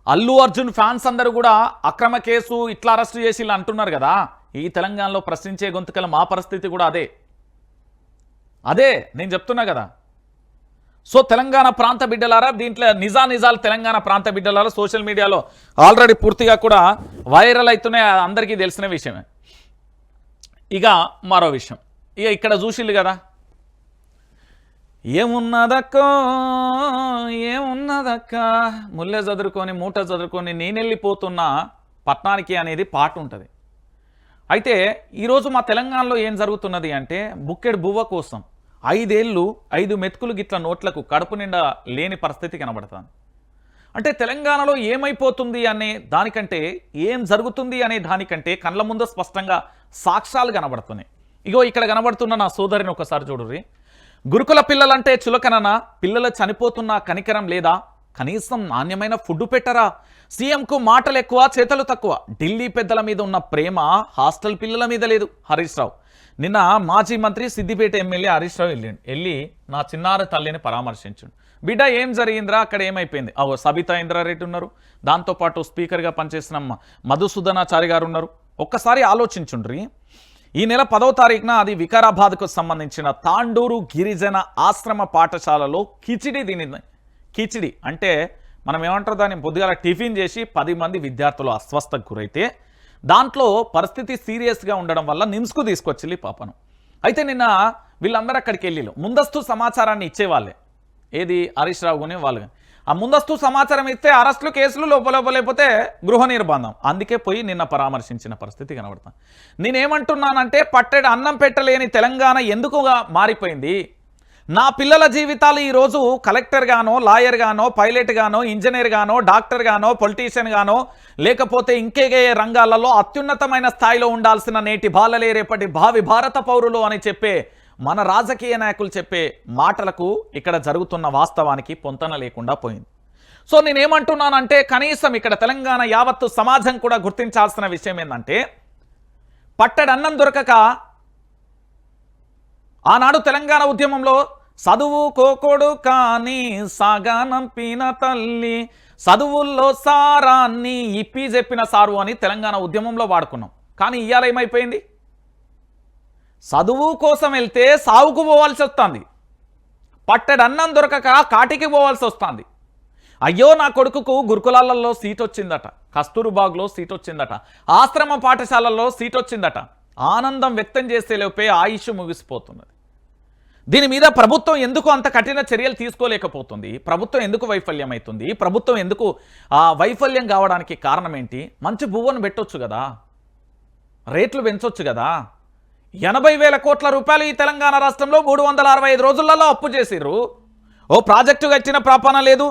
అల్లు అర్జున్ ఫ్యాన్స్ అందరూ కూడా అక్రమ కేసు ఇట్లా అరెస్ట్ చేసి ఇలా అంటున్నారు కదా, ఈ తెలంగాణలో ప్రశ్నించే గొంతుకల మా పరిస్థితి కూడా అదే నేను చెప్తున్నా కదా. సో తెలంగాణ ప్రాంత బిడ్డలారా, దీంట్లో నిజాలు తెలంగాణ ప్రాంత బిడ్డలారా సోషల్ మీడియాలో ఆల్రెడీ పూర్తిగా కూడా వైరల్ అవుతున్నాయి, అందరికీ తెలిసిన విషయమే. ఇక మరో విషయం, ఇక ఇక్కడ చూసిల్లు కదా, ఏమున్నదక్కో ముల్లె చదురుకొని మూట చదురుకొని నేనెళ్ళిపోతున్న పట్నానికి అనేది పాట ఉంటుంది. అయితే ఈరోజు మా తెలంగాణలో ఏం జరుగుతున్నది అంటే, బుక్కెడు బువ్వ కోసం 5 ఏళ్ళు 5 మెతుకులు గిట్ల నోట్లకు కడుపు నిండా లేని పరిస్థితి కనబడుతుంది. అంటే తెలంగాణలో ఏమైపోతుంది అనే దానికంటే, ఏం జరుగుతుంది అనే దానికంటే కళ్ళ ముందు స్పష్టంగా సాక్ష్యాలు కనబడుతున్నాయి. ఇగో ఇక్కడ కనబడుతున్న నా సోదరిని ఒకసారి చూడుర్రి. గురుకుల పిల్లలంటే చులకననా? పిల్లలు చనిపోతున్నా కనికరం లేదా? కనీసం నాణ్యమైన ఫుడ్ పెట్టరా? సీఎంకు మాటలు ఎక్కువ చేతలు తక్కువ. ఢిల్లీ పెద్దల మీద ఉన్న ప్రేమ హాస్టల్ పిల్లల మీద లేదు. హరీష్ రావు నిన్న మాజీ మంత్రి సిద్దిపేట ఎమ్మెల్యే హరీష్ రావు వెళ్ళి నా చిన్నారి తల్లిని పరామర్శించుండు. బిడ్డ ఏం జరిగిందిరా, అక్కడ ఏమైపోయింది? సబితా ఇంద్రారెడ్డి ఉన్నారు, దాంతోపాటు స్పీకర్గా పనిచేసిన మధుసూదనాచారి గారు ఉన్నారు. ఒక్కసారి ఆలోచించుండ్రి. ఈ నెల 10వ తారీఖున అది వికారాబాద్కు సంబంధించిన తాండూరు గిరిజన ఆశ్రమ పాఠశాలలో కిచిడి అంటే మనం ఏమంటారు దాన్ని, పొద్దుగాల టిఫిన్ చేసి 10 మంది విద్యార్థులు అస్వస్థకు గురైతే దాంట్లో పరిస్థితి సీరియస్గా ఉండడం వల్ల నిమ్స్కు తీసుకొచ్చి పాపను. అయితే నిన్న వీళ్ళందరూ అక్కడికి వెళ్ళి ముందస్తు సమాచారాన్ని ఇచ్చేవాళ్ళే, ఏది హరీష్ రావు కానీ వాళ్ళు. ఆ ముందస్తు సమాచారం ఇస్తే అరెస్టులు కేసులు లోపలేకపోతే గృహ నిర్బంధం. అందుకే పోయి నిన్న పరామర్శించిన పరిస్థితి కనబడుతుంది. నేనేమంటున్నానంటే, పట్టెడు అన్నం పెట్టలేని తెలంగాణ ఎందుకుగా మారిపోయింది? నా పిల్లల జీవితాలు ఈరోజు కలెక్టర్ గానో, లాయర్ గానో, పైలట్ గానో, ఇంజనీర్ గానో, డాక్టర్ గానో, పొలిటీషియన్ గానో, లేకపోతే ఇంకే రంగాలలో అత్యున్నతమైన స్థాయిలో ఉండాల్సిన నేటి బాలలే రేపటి భావి భారత పౌరులు అని చెప్పే మన రాజకీయ నాయకులు చెప్పే మాటలకు ఇక్కడ జరుగుతున్న వాస్తవానికి పొంతన లేకుండా పోయింది. సో నేనేమంటున్నానంటే, కనీసం ఇక్కడ తెలంగాణ యావత్తు సమాజం కూడా గుర్తించాల్సిన విషయం ఏంటంటే, పట్టెడన్నం దొరకక ఆనాడు తెలంగాణ ఉద్యమంలో చదువుకోకొడు కానీ సాగానంపిన తల్లి, చదువుల్లో సారాన్ని ఇప్పి చెప్పిన సారు అని తెలంగాణ ఉద్యమంలో వాడుకున్నాం. కానీ ఇవాళ ఏమైపోయింది? చదువు కోసం వెళ్తే సావుకు పోవాల్సి వస్తుంది, పట్టెడన్నం దొరకక కాటికి పోవాల్సి వస్తుంది. అయ్యో నా కొడుకుకు గురుకులాలలో సీట్ వచ్చిందట, కస్తూర్బాగ్లో సీట్ వచ్చిందట, ఆశ్రమ పాఠశాలల్లో సీట్ వచ్చిందట, ఆనందం వ్యక్తం చేసే లోపే ఆయుష్ ముగిసిపోతున్నది. దీని మీద ప్రభుత్వం ఎందుకు అంత కఠిన చర్యలు తీసుకోలేకపోతుంది? ప్రభుత్వం ఎందుకు వైఫల్యం అవుతుంది? ప్రభుత్వం ఎందుకు వైఫల్యం కావడానికి కారణం ఏంటి? మంచి బువ్వను పెట్టొచ్చు కదా, రేట్లు పెంచొచ్చు కదా. 80,000 కోట్ల రూపాయలు ఈ తెలంగాణ రాష్ట్రంలో 365 రోజులలో అప్పు చేసిర్రు. ఓ ప్రాజెక్టు కట్టిన ప్రాపణ లేదు,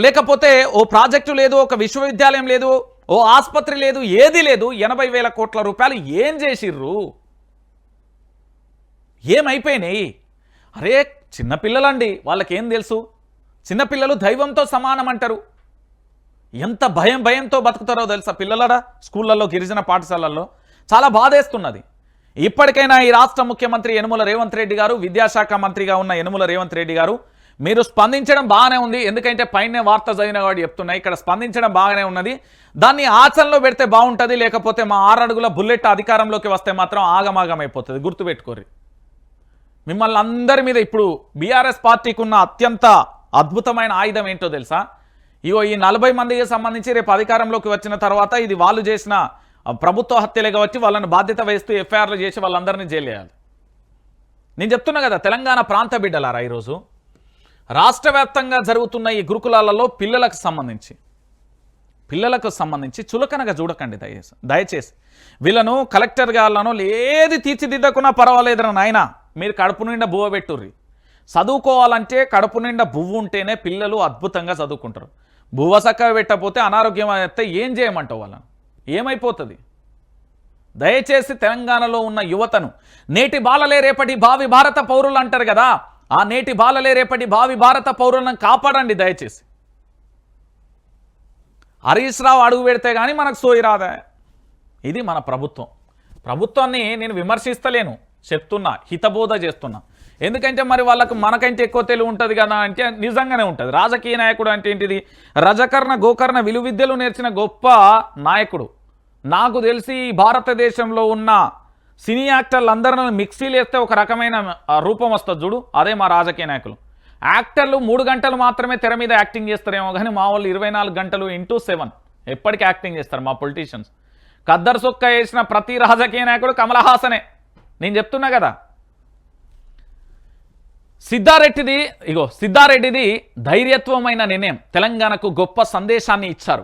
లేకపోతే ఓ ప్రాజెక్టు లేదు, ఒక విశ్వవిద్యాలయం లేదు, ఓ ఆసుపత్రి లేదు, ఏది లేదు. 80,000 కోట్ల రూపాయలు ఏం చేసిర్రు? ఏమైపోయినాయి? అరే చిన్నపిల్లలండి, వాళ్ళకేం తెలుసు? చిన్నపిల్లలు దైవంతో సమానం అంటారు. ఎంత భయంతో బతుకుతారో తెలుసా పిల్లలడా స్కూళ్ళల్లో, గిరిజన పాఠశాలల్లో. చాలా బాధేస్తున్నది. ఇప్పటికైనా ఈ రాష్ట్ర ముఖ్యమంత్రి యనుమల రేవంత్ రెడ్డి గారు, విద్యాశాఖ మంత్రిగా ఉన్న యనుమల రేవంత్ రెడ్డి గారు, మీరు స్పందించడం బాగానే ఉంది. ఎందుకంటే పైన వార్త చదివిన వాడు చెప్తున్నాయి, ఇక్కడ స్పందించడం బాగానే ఉన్నది. దాన్ని ఆచరణలో పెడితే బాగుంటుంది. లేకపోతే మా 6 అడుగుల బుల్లెట్ అధికారంలోకి వస్తే మాత్రం ఆగమాగమైపోతుంది. గుర్తుపెట్టుకోరి. మిమ్మల్ని అందరి మీద ఇప్పుడు బీఆర్ఎస్ పార్టీకి ఉన్న అత్యంత అద్భుతమైన ఆయుధం ఏంటో తెలుసా? ఇగో ఈ 40 మందికి సంబంధించి రేపు అధికారంలోకి వచ్చిన తర్వాత ఇది వాళ్ళు చేసిన ప్రభుత్వ హత్యలే కాబట్టి వాళ్ళని బాధ్యత వహిస్తూ ఎఫ్ఐఆర్లు చేసి వాళ్ళందరినీ జైలు వేయాలి. నేను చెప్తున్నా కదా, తెలంగాణ ప్రాంత బిడ్డలారా, ఈరోజు రాష్ట్ర వ్యాప్తంగా జరుగుతున్న ఈ గురుకులాలలో పిల్లలకు సంబంధించి పిల్లలకు సంబంధించి చులకనగా చూడకండి దయచేసి వీళ్ళను కలెక్టర్ గాళ్ళను ఏది తీర్చిదిద్దకున్నా పర్వాలేదురా నాయన, మీరు కడుపు నిండా బువ్వ పెట్టుర్రి. చదువుకోవాలంటే కడుపు నిండా బువ్వు ఉంటేనే పిల్లలు అద్భుతంగా చదువుకుంటారు. బువ్వ చక్కగా పెట్టకపోతే అనారోగ్యం అయితే ఏం చేయమంటావు వాళ్ళను? ఏమైపోతుంది? దయచేసి తెలంగాణలో ఉన్న యువతను, నేటి బాలలే రేపటి భావి భారత పౌరులు అంటారు కదా, ఆ నేటి బాలలే రేపటి భావి భారత పౌరులను కాపాడండి దయచేసి. హరీష్ రావు అడుగు పెడితే కానీ మనకు సోయి రాదా? ఇది మన ప్రభుత్వాన్ని నేను విమర్శిస్తలేను, చెప్తున్నా, హితబోధ చేస్తున్నా. ఎందుకంటే మరి వాళ్ళకు మనకంటే ఎక్కువ తెలివి ఉంటుంది కదా అంటే నిజంగానే ఉంటుంది. రాజకీయ నాయకుడు అంటే ఏంటిది? రజకర్ణ గోకర్ణ విలువిద్యలు నేర్చిన గొప్ప నాయకుడు. నాకు తెలిసి భారతదేశంలో ఉన్న సినీ యాక్టర్లు అందరినీ మిక్సీలు వేస్తే ఒక రకమైన రూపం వస్తుంది చూడు, అదే మా రాజకీయ నాయకులు. యాక్టర్లు 3 గంటలు మాత్రమే తెర మీద యాక్టింగ్ చేస్తారేమో కానీ మా వాళ్ళు 24 గంటలు ఇంటూ 7 ఎప్పటికీ యాక్టింగ్ చేస్తారు మా పొలిటీషియన్స్. ఖద్దరు సొక్క వేసిన ప్రతి రాజకీయ నాయకుడు కమల్ హాసనే. నేను చెప్తున్నా కదా. సిద్ధారెడ్డిది ధైర్యత్వమైన నిర్ణయం, తెలంగాణకు గొప్ప సందేశాన్ని ఇచ్చారు.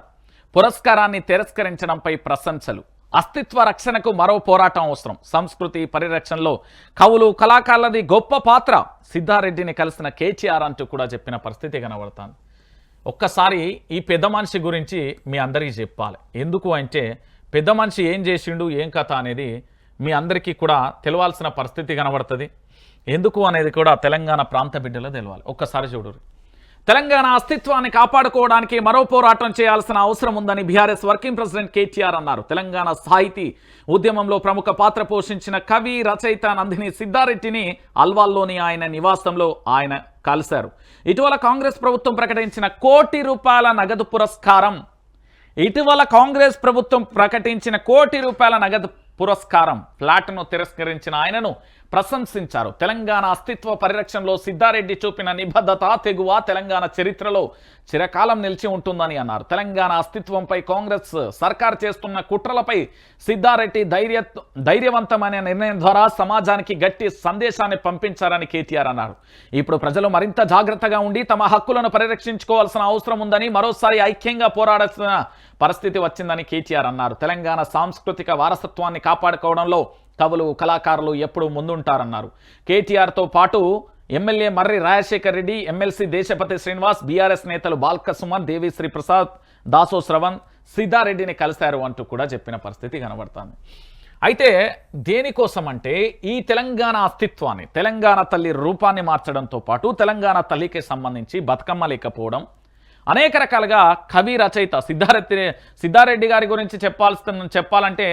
పురస్కారాన్ని తిరస్కరించడంపై ప్రశంసలు. అస్తిత్వ రక్షణకు మరో పోరాటం అవసరం. సంస్కృతి పరిరక్షణలో కవులు కళాకారులది గొప్ప పాత్ర. సిద్ధారెడ్డిని కలిసిన కేటీఆర్ అంటూ కూడా చెప్పిన పరిస్థితి కనబడుతుంది. ఒక్కసారి ఈ పెద్ద మనిషి గురించి మీ అందరికీ చెప్పాలి. ఎందుకు అంటే పెద్ద మనిషి ఏం చేసిండు, ఏం కథ అనేది మీ అందరికీ కూడా తెలవాల్సిన పరిస్థితి కనబడుతుంది. ఎందుకు అనేది కూడా తెలంగాణ ప్రాంత బిడ్డలో తెలవాలి. ఒక్కసారి చూడరు. తెలంగాణ అస్తిత్వాన్ని కాపాడుకోవడానికి మరో పోరాటం చేయాల్సిన అవసరం ఉందని బీఆర్ఎస్ వర్కింగ్ ప్రెసిడెంట్ కేటీఆర్ అన్నారు. తెలంగాణ సాహితీ ఉద్యమంలో ప్రముఖ పాత్ర పోషించిన కవి రచయిత నందిని సిద్ధారెడ్డిని అల్వాల్లోని ఆయన నివాసంలో ఆయన కలిశారు. ఇటీవల కాంగ్రెస్ ప్రభుత్వం ప్రకటించిన ₹1 కోటి నగదు పురస్కారం ఫ్లాట్ను తిరస్కరించిన ఆయనను ప్రశంసించారు. తెలంగాణ అస్తిత్వ పరిరక్షణలో సిద్ధారెడ్డి చూపిన నిబద్ధత, తెగువ తెలంగాణ చరిత్రలో చిరకాలం నిలిచి ఉంటుందని అన్నారు. తెలంగాణ అస్తిత్వంపై కాంగ్రెస్ సర్కార్ చేస్తున్న కుట్రలపై సిద్ధారెడ్డి ధైర్యవంతమైన నిర్ణయం ద్వారా సమాజానికి గట్టి సందేశాన్ని పంపించారని కేటీఆర్ అన్నారు. ఇప్పుడు ప్రజలు మరింత జాగ్రత్తగా ఉండి తమ హక్కులను పరిరక్షించుకోవాల్సిన అవసరం ఉందని, మరోసారి ఐక్యంగా పోరాడాల్సిన పరిస్థితి వచ్చిందని కేటీఆర్ అన్నారు. తెలంగాణ సాంస్కృతిక వారసత్వాన్ని కాపాడుకోవడంలో కవులు కళాకారులు ఎప్పుడూ ముందుంటారన్నారు. కేటీఆర్తో పాటు ఎమ్మెల్యే మర్రి రాజశేఖర్ రెడ్డి, ఎమ్మెల్సీ దేశపతి శ్రీనివాస్, బీఆర్ఎస్ నేతలు బాల్క సుమన్, దేవిశ్రీ ప్రసాద్, దాసో శ్రవణ్ సిద్ధారెడ్డిని కలిశారు అంటూ కూడా చెప్పిన పరిస్థితి కనబడుతుంది. అయితే దేనికోసం అంటే ఈ తెలంగాణ అస్తిత్వాన్ని, తెలంగాణ తల్లి రూపాన్ని మార్చడంతో పాటు తెలంగాణ తల్లికి సంబంధించి బతుకమ్మ లేకపోవడం, అనేక రకాలుగా కవి రచయిత సిద్ధారెడ్డి గారి గురించి చెప్పాలంటే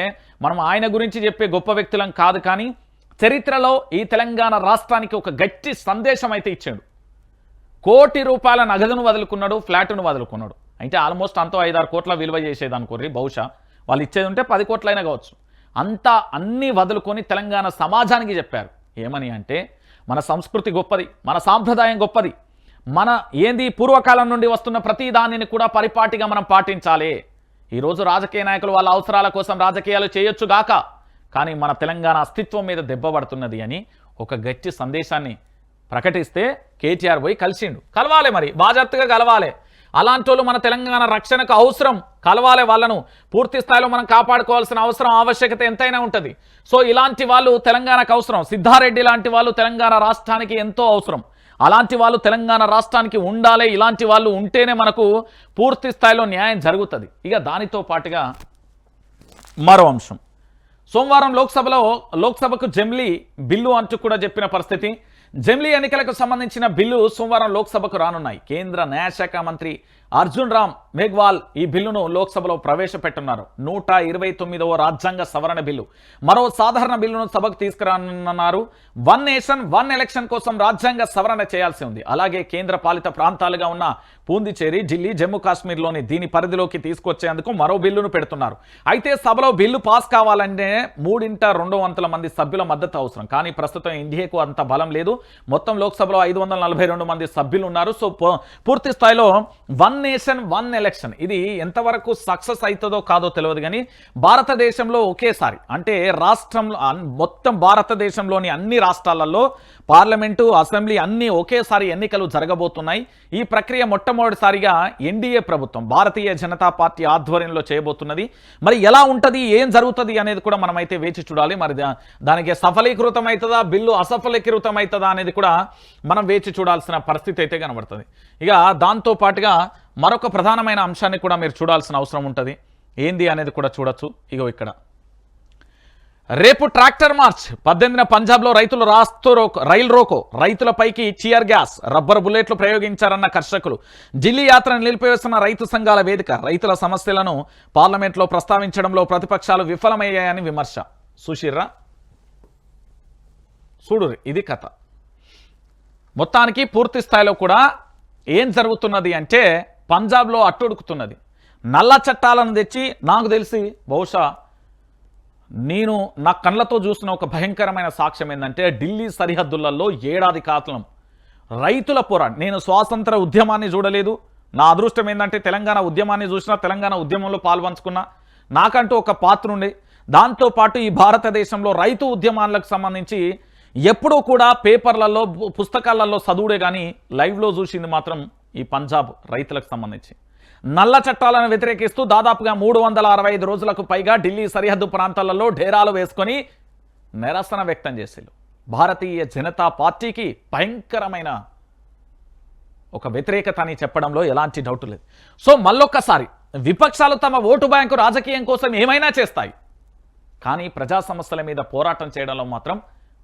మనం ఆయన గురించి చెప్పే గొప్ప వ్యక్తులం కాదు, కానీ చరిత్రలో ఈ తెలంగాణ రాష్ట్రానికి ఒక గట్టి సందేశం అయితే ఇచ్చాడు. ₹1 కోటి నగదును వదులుకున్నాడు, ఫ్లాట్ను వదులుకున్నాడు. అంటే ఆల్మోస్ట్ అంతా 5-6 కోట్ల విలువ చేసేది అనుకోర్రి. బహుశా వాళ్ళు ఇచ్చేది ఉంటే 10 కోట్లైనా కావచ్చు. అంతా అన్నీ వదులుకొని తెలంగాణ సమాజానికి చెప్పారు. ఏమని అంటే మన సంస్కృతి గొప్పది, మన సాంప్రదాయం గొప్పది, మన ఏంది పూర్వకాలం నుండి వస్తున్న ప్రతి దానిని కూడా పరిపాటిగా మనం పాటించాలి. ఈరోజు రాజకీయ నాయకులు వాళ్ళ అవసరాల కోసం రాజకీయాలు చేయొచ్చు గాక, కానీ మన తెలంగాణ అస్తిత్వం మీద దెబ్బ పడుతున్నది అని ఒక గట్టి సందేశాన్ని ప్రకటిస్తే కేటీఆర్ పోయి కలిసిండు. కలవాలి, మరి బాజాప్తగా కలవాలి. అలాంటి వాళ్ళు మన తెలంగాణ రక్షణకు అవసరం, కలవాలి. వాళ్ళను పూర్తి స్థాయిలో మనం కాపాడుకోవాల్సిన అవసరం, ఆవశ్యకత ఎంతైనా ఉంటుంది. సో ఇలాంటి వాళ్ళు తెలంగాణకు అవసరం. సిద్ధారెడ్డి లాంటి వాళ్ళు తెలంగాణ రాష్ట్రానికి ఎంతో అవసరం. అలాంటి వాళ్ళు తెలంగాణ రాష్ట్రానికి ఉండాలి. ఇలాంటి వాళ్ళు ఉంటేనే మనకు పూర్తి స్థాయిలో న్యాయం జరుగుతుంది. ఇక దానితో పాటుగా మరో అంశం, సోమవారం లోక్సభకు జమిలీ బిల్లు అంటూ కూడా చెప్పిన పరిస్థితి. జమిలీ ఎన్నికలకు సంబంధించిన బిల్లు సోమవారం లోక్సభకు రానున్నాయి. కేంద్ర న్యాయశాఖ మంత్రి అర్జున్ రామ్ మేఘ్వాల్ ఈ బిల్లును లోక్సభలో ప్రవేశపెట్టున్నారు. 129వ రాజ్యాంగ సవరణ బిల్లు, మరో సాధారణ బిల్లును సభకు తీసుకురానున్నారు. 1 నేషన్ 1 ఎలక్షన్ కోసం రాజ్యాంగ సవరణ చేయాల్సి ఉంది. అలాగే కేంద్ర పాలిత ప్రాంతాలుగా ఉన్న పూందుచేరి, ఢిల్లీ, జమ్మూ కాశ్మీర్లోని దీని పరిధిలోకి తీసుకొచ్చేందుకు మరో బిల్లును పెడుతున్నారు. అయితే సభలో బిల్లు పాస్ కావాలంటే 3/2 మంది సభ్యుల మద్దతు అవసరం. కానీ ప్రస్తుతం ఎన్డీఏకు అంత బలం లేదు. మొత్తం లోక్సభలో 542 మంది సభ్యులు ఉన్నారు. సో పూర్తి స్థాయిలో 1 నేషన్ వన్ ఎలక్షన్ ఇది ఎంతవరకు సక్సెస్ అవుతుందో కాదో తెలియదు కానీ భారతదేశంలో ఒకేసారి అంటే రాష్ట్రంలో మొత్తం భారతదేశంలోని అన్ని రాష్ట్రాలలో పార్లమెంటు అసెంబ్లీ అన్ని ఒకేసారి ఎన్నికలు జరగబోతున్నాయి. ఈ ప్రక్రియ మొట్టమొదటిసారిగా ఎన్డీఏ ప్రభుత్వం భారతీయ జనతా పార్టీ ఆధ్వర్యంలో చేయబోతున్నది. మరి ఎలా ఉంటుంది, ఏం జరుగుతుంది అనేది కూడా మనమైతే వేచి చూడాలి. మరి దానికి సఫలీకృతం అవుతుందా, బిల్లు అసఫలీకృతం అవుతుందా అనేది కూడా మనం వేచి చూడాల్సిన పరిస్థితి అయితే కనబడుతుంది. ఇక దాంతో పాటుగా మరొక ప్రధానమైన అంశాన్ని కూడా మీరు చూడాల్సిన అవసరం ఉంటుంది. ఏంది అనేది కూడా చూడొచ్చు. ఇగో ఇక్కడ రేపు ట్రాక్టర్ మార్చ్ 18న పంజాబ్లో రైతులు రైలు రోకో, రైతులపైకి చియర్ గ్యాస్, రబ్బర్ బుల్లెట్లు ప్రయోగించారన్న కర్షకులు, ఢిల్లీ యాత్రను నిలిపివేస్తున్న రైతు సంఘాల వేదిక, రైతుల సమస్యలను పార్లమెంట్లో ప్రస్తావించడంలో ప్రతిపక్షాలు విఫలమయ్యాయని విమర్శ. సుశీర్రా చూడు, ఇది కథ. మొత్తానికి పూర్తి స్థాయిలో కూడా ఏం జరుగుతున్నది అంటే పంజాబ్లో అట్టుడుకుతున్నది. నల్ల చట్టాలను తెచ్చి నాకు తెలిసి బహుశా నేను నా కళ్ళతో చూసిన ఒక భయంకరమైన సాక్ష్యం ఏంటంటే ఢిల్లీ సరిహద్దులలో ఏడాది కాలం రైతుల పోరాటం. నేను స్వాతంత్ర ఉద్యమాన్ని చూడలేదు. నా అదృష్టం ఏంటంటే తెలంగాణ ఉద్యమాన్ని చూసినా, తెలంగాణ ఉద్యమంలో పాల్పంచుకున్నా, నాకంటూ ఒక పాత్ర ఉండే. దాంతోపాటు ఈ భారతదేశంలో రైతు ఉద్యమాలకు సంబంధించి ఎప్పుడూ కూడా పేపర్లలో పుస్తకాలలో చదువుడే కానీ లైవ్లో చూసింది మాత్రం ఈ పంజాబ్ రైతులకు సంబంధించి. నల్ల చట్టాలను వ్యతిరేకిస్తూ దాదాపుగా 365 రోజులకు పైగా ఢిల్లీ సరిహద్దు ప్రాంతాలలో డేరాలు వేసుకొని నిరసన వ్యక్తం చేశారు. భారతీయ జనతా పార్టీకి భయంకరమైన ఒక వ్యతిరేకత అని చెప్పడంలో ఎలాంటి డౌట్ లేదు. సో మళ్ళొక్కసారి విపక్షాలు తమ ఓటు బ్యాంకు రాజకీయం కోసం ఏమైనా చేస్తాయి, కానీ ప్రజా సమస్యల మీద పోరాటం చేయడంలో మాత్రం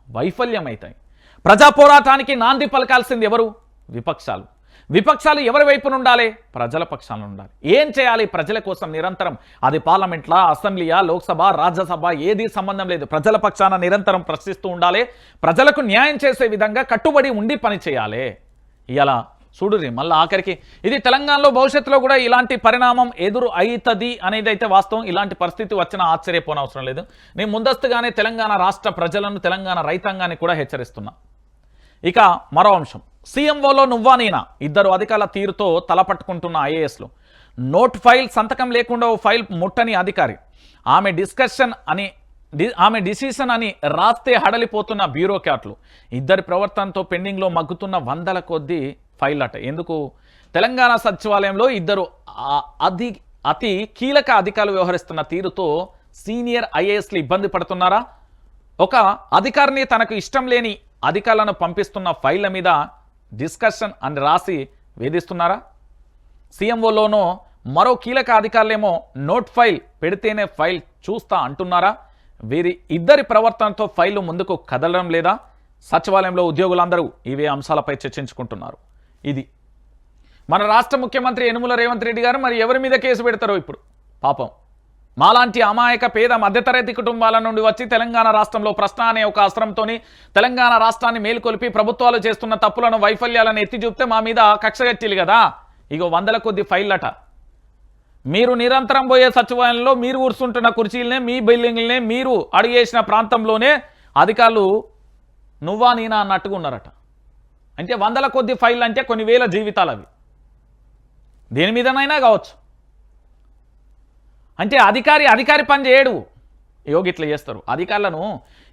వైఫల్యం అవుతాయి. ప్రజా పోరాటానికి నాంది పలకాల్సింది ఎవరు? విపక్షాలు. విపక్షాలు ఎవరి వైపున ఉండాలి? ప్రజల పక్షాన ఉండాలి. ఏం చేయాలి ప్రజల కోసం నిరంతరం? అది పార్లమెంట్లా, అసెంబ్లీయా, లోక్సభ, రాజ్యసభ ఏది సంబంధం లేదు. ప్రజల పక్షాన నిరంతరం ప్రశ్నిస్తూ ఉండాలి. ప్రజలకు న్యాయం చేసే విధంగా కట్టుబడి ఉండి పని చేయాలి. ఇలా చూడురి మళ్ళీ ఆఖరికి ఇది తెలంగాణలో భవిష్యత్తులో కూడా ఇలాంటి పరిణామం ఎదురు అవుతుంది అనేది అయితే వాస్తవం. ఇలాంటి పరిస్థితి వచ్చినా ఆశ్చర్యపోనవసరం లేదు. నేను ముందస్తుగానే తెలంగాణ రాష్ట్ర ప్రజలను, తెలంగాణ రైతాంగాన్ని కూడా హెచ్చరిస్తున్నా. ఇక మరో అంశం, సీఎంఓలో నువ్వా నేనా, ఇద్దరు అధికారుల తీరుతో తలపట్టుకుంటున్న ఐఏఎస్లు. నోట్ ఫైల్ సంతకం లేకుండా ఓ ఫైల్ ముట్టని అధికారి, ఆమె డిసిషన్ అని రాస్తే హడలిపోతున్న బ్యూరోక్రాట్లు, ఇద్దరి ప్రవర్తనతో పెండింగ్లో మగ్గుతున్న వందల కొద్దీ ఫైల్ అట. ఎందుకు? తెలంగాణ సచివాలయంలో ఇద్దరు అతి కీలక అధికారులు వ్యవహరిస్తున్న తీరుతో సీనియర్ ఐఏఎస్లు ఇబ్బంది పడుతున్నారా? ఒక అధికారిని తనకు ఇష్టం లేని అధికారులను పంపిస్తున్న ఫైళ్ల మీద డిస్కషన్ అని రాసి వేధిస్తున్నారా? సీఎంఓలోనో మరో కీలక అధికారులేమో నోట్ ఫైల్ పెడితేనే ఫైల్ చూస్తా అంటున్నారా? వీరి ఇద్దరి ప్రవర్తనతో ఫైళ్లు ముందుకు కదలడం లేదా? సచివాలయంలో ఉద్యోగులందరూ ఇవే అంశాలపై చర్చించుకుంటున్నారు. ఇది మన రాష్ట్ర ముఖ్యమంత్రి యనుమల రేవంత్ రెడ్డి గారు మరి ఎవరి మీద కేసు పెడతారో ఇప్పుడు. పాపం మాలాంటి అమాయక పేద మధ్యతరగతి కుటుంబాల నుండి వచ్చి తెలంగాణ రాష్ట్రంలో ప్రశ్న అనే ఒక అస్త్రంతోని తెలంగాణ రాష్ట్రాన్ని మేలుకొల్పి ప్రభుత్వాలు చేస్తున్న తప్పులను, వైఫల్యాలను ఎత్తి చూపితే మా మీద కక్షగట్టిలు కదా. ఇగో వందల కొద్ది ఫైళ్ళట. మీరు నిరంతరం పోయే సచివాలయంలో మీరు కూర్చుంటున్న కుర్చీలనే, మీ బిల్డింగ్లనే, మీరు అడిగేసిన ప్రాంతంలోనే అధికారులు నువ్వా నేనా అన్నట్టుగా ఉన్నారట. అంటే వందల కొద్ది ఫైళ్ళు అంటే కొన్ని వేల జీవితాలు అవి. దేని మీదనైనా కావచ్చు. అంటే అధికారి పని చేయడు. యోగిట్లా చేస్తారు అధికారులను.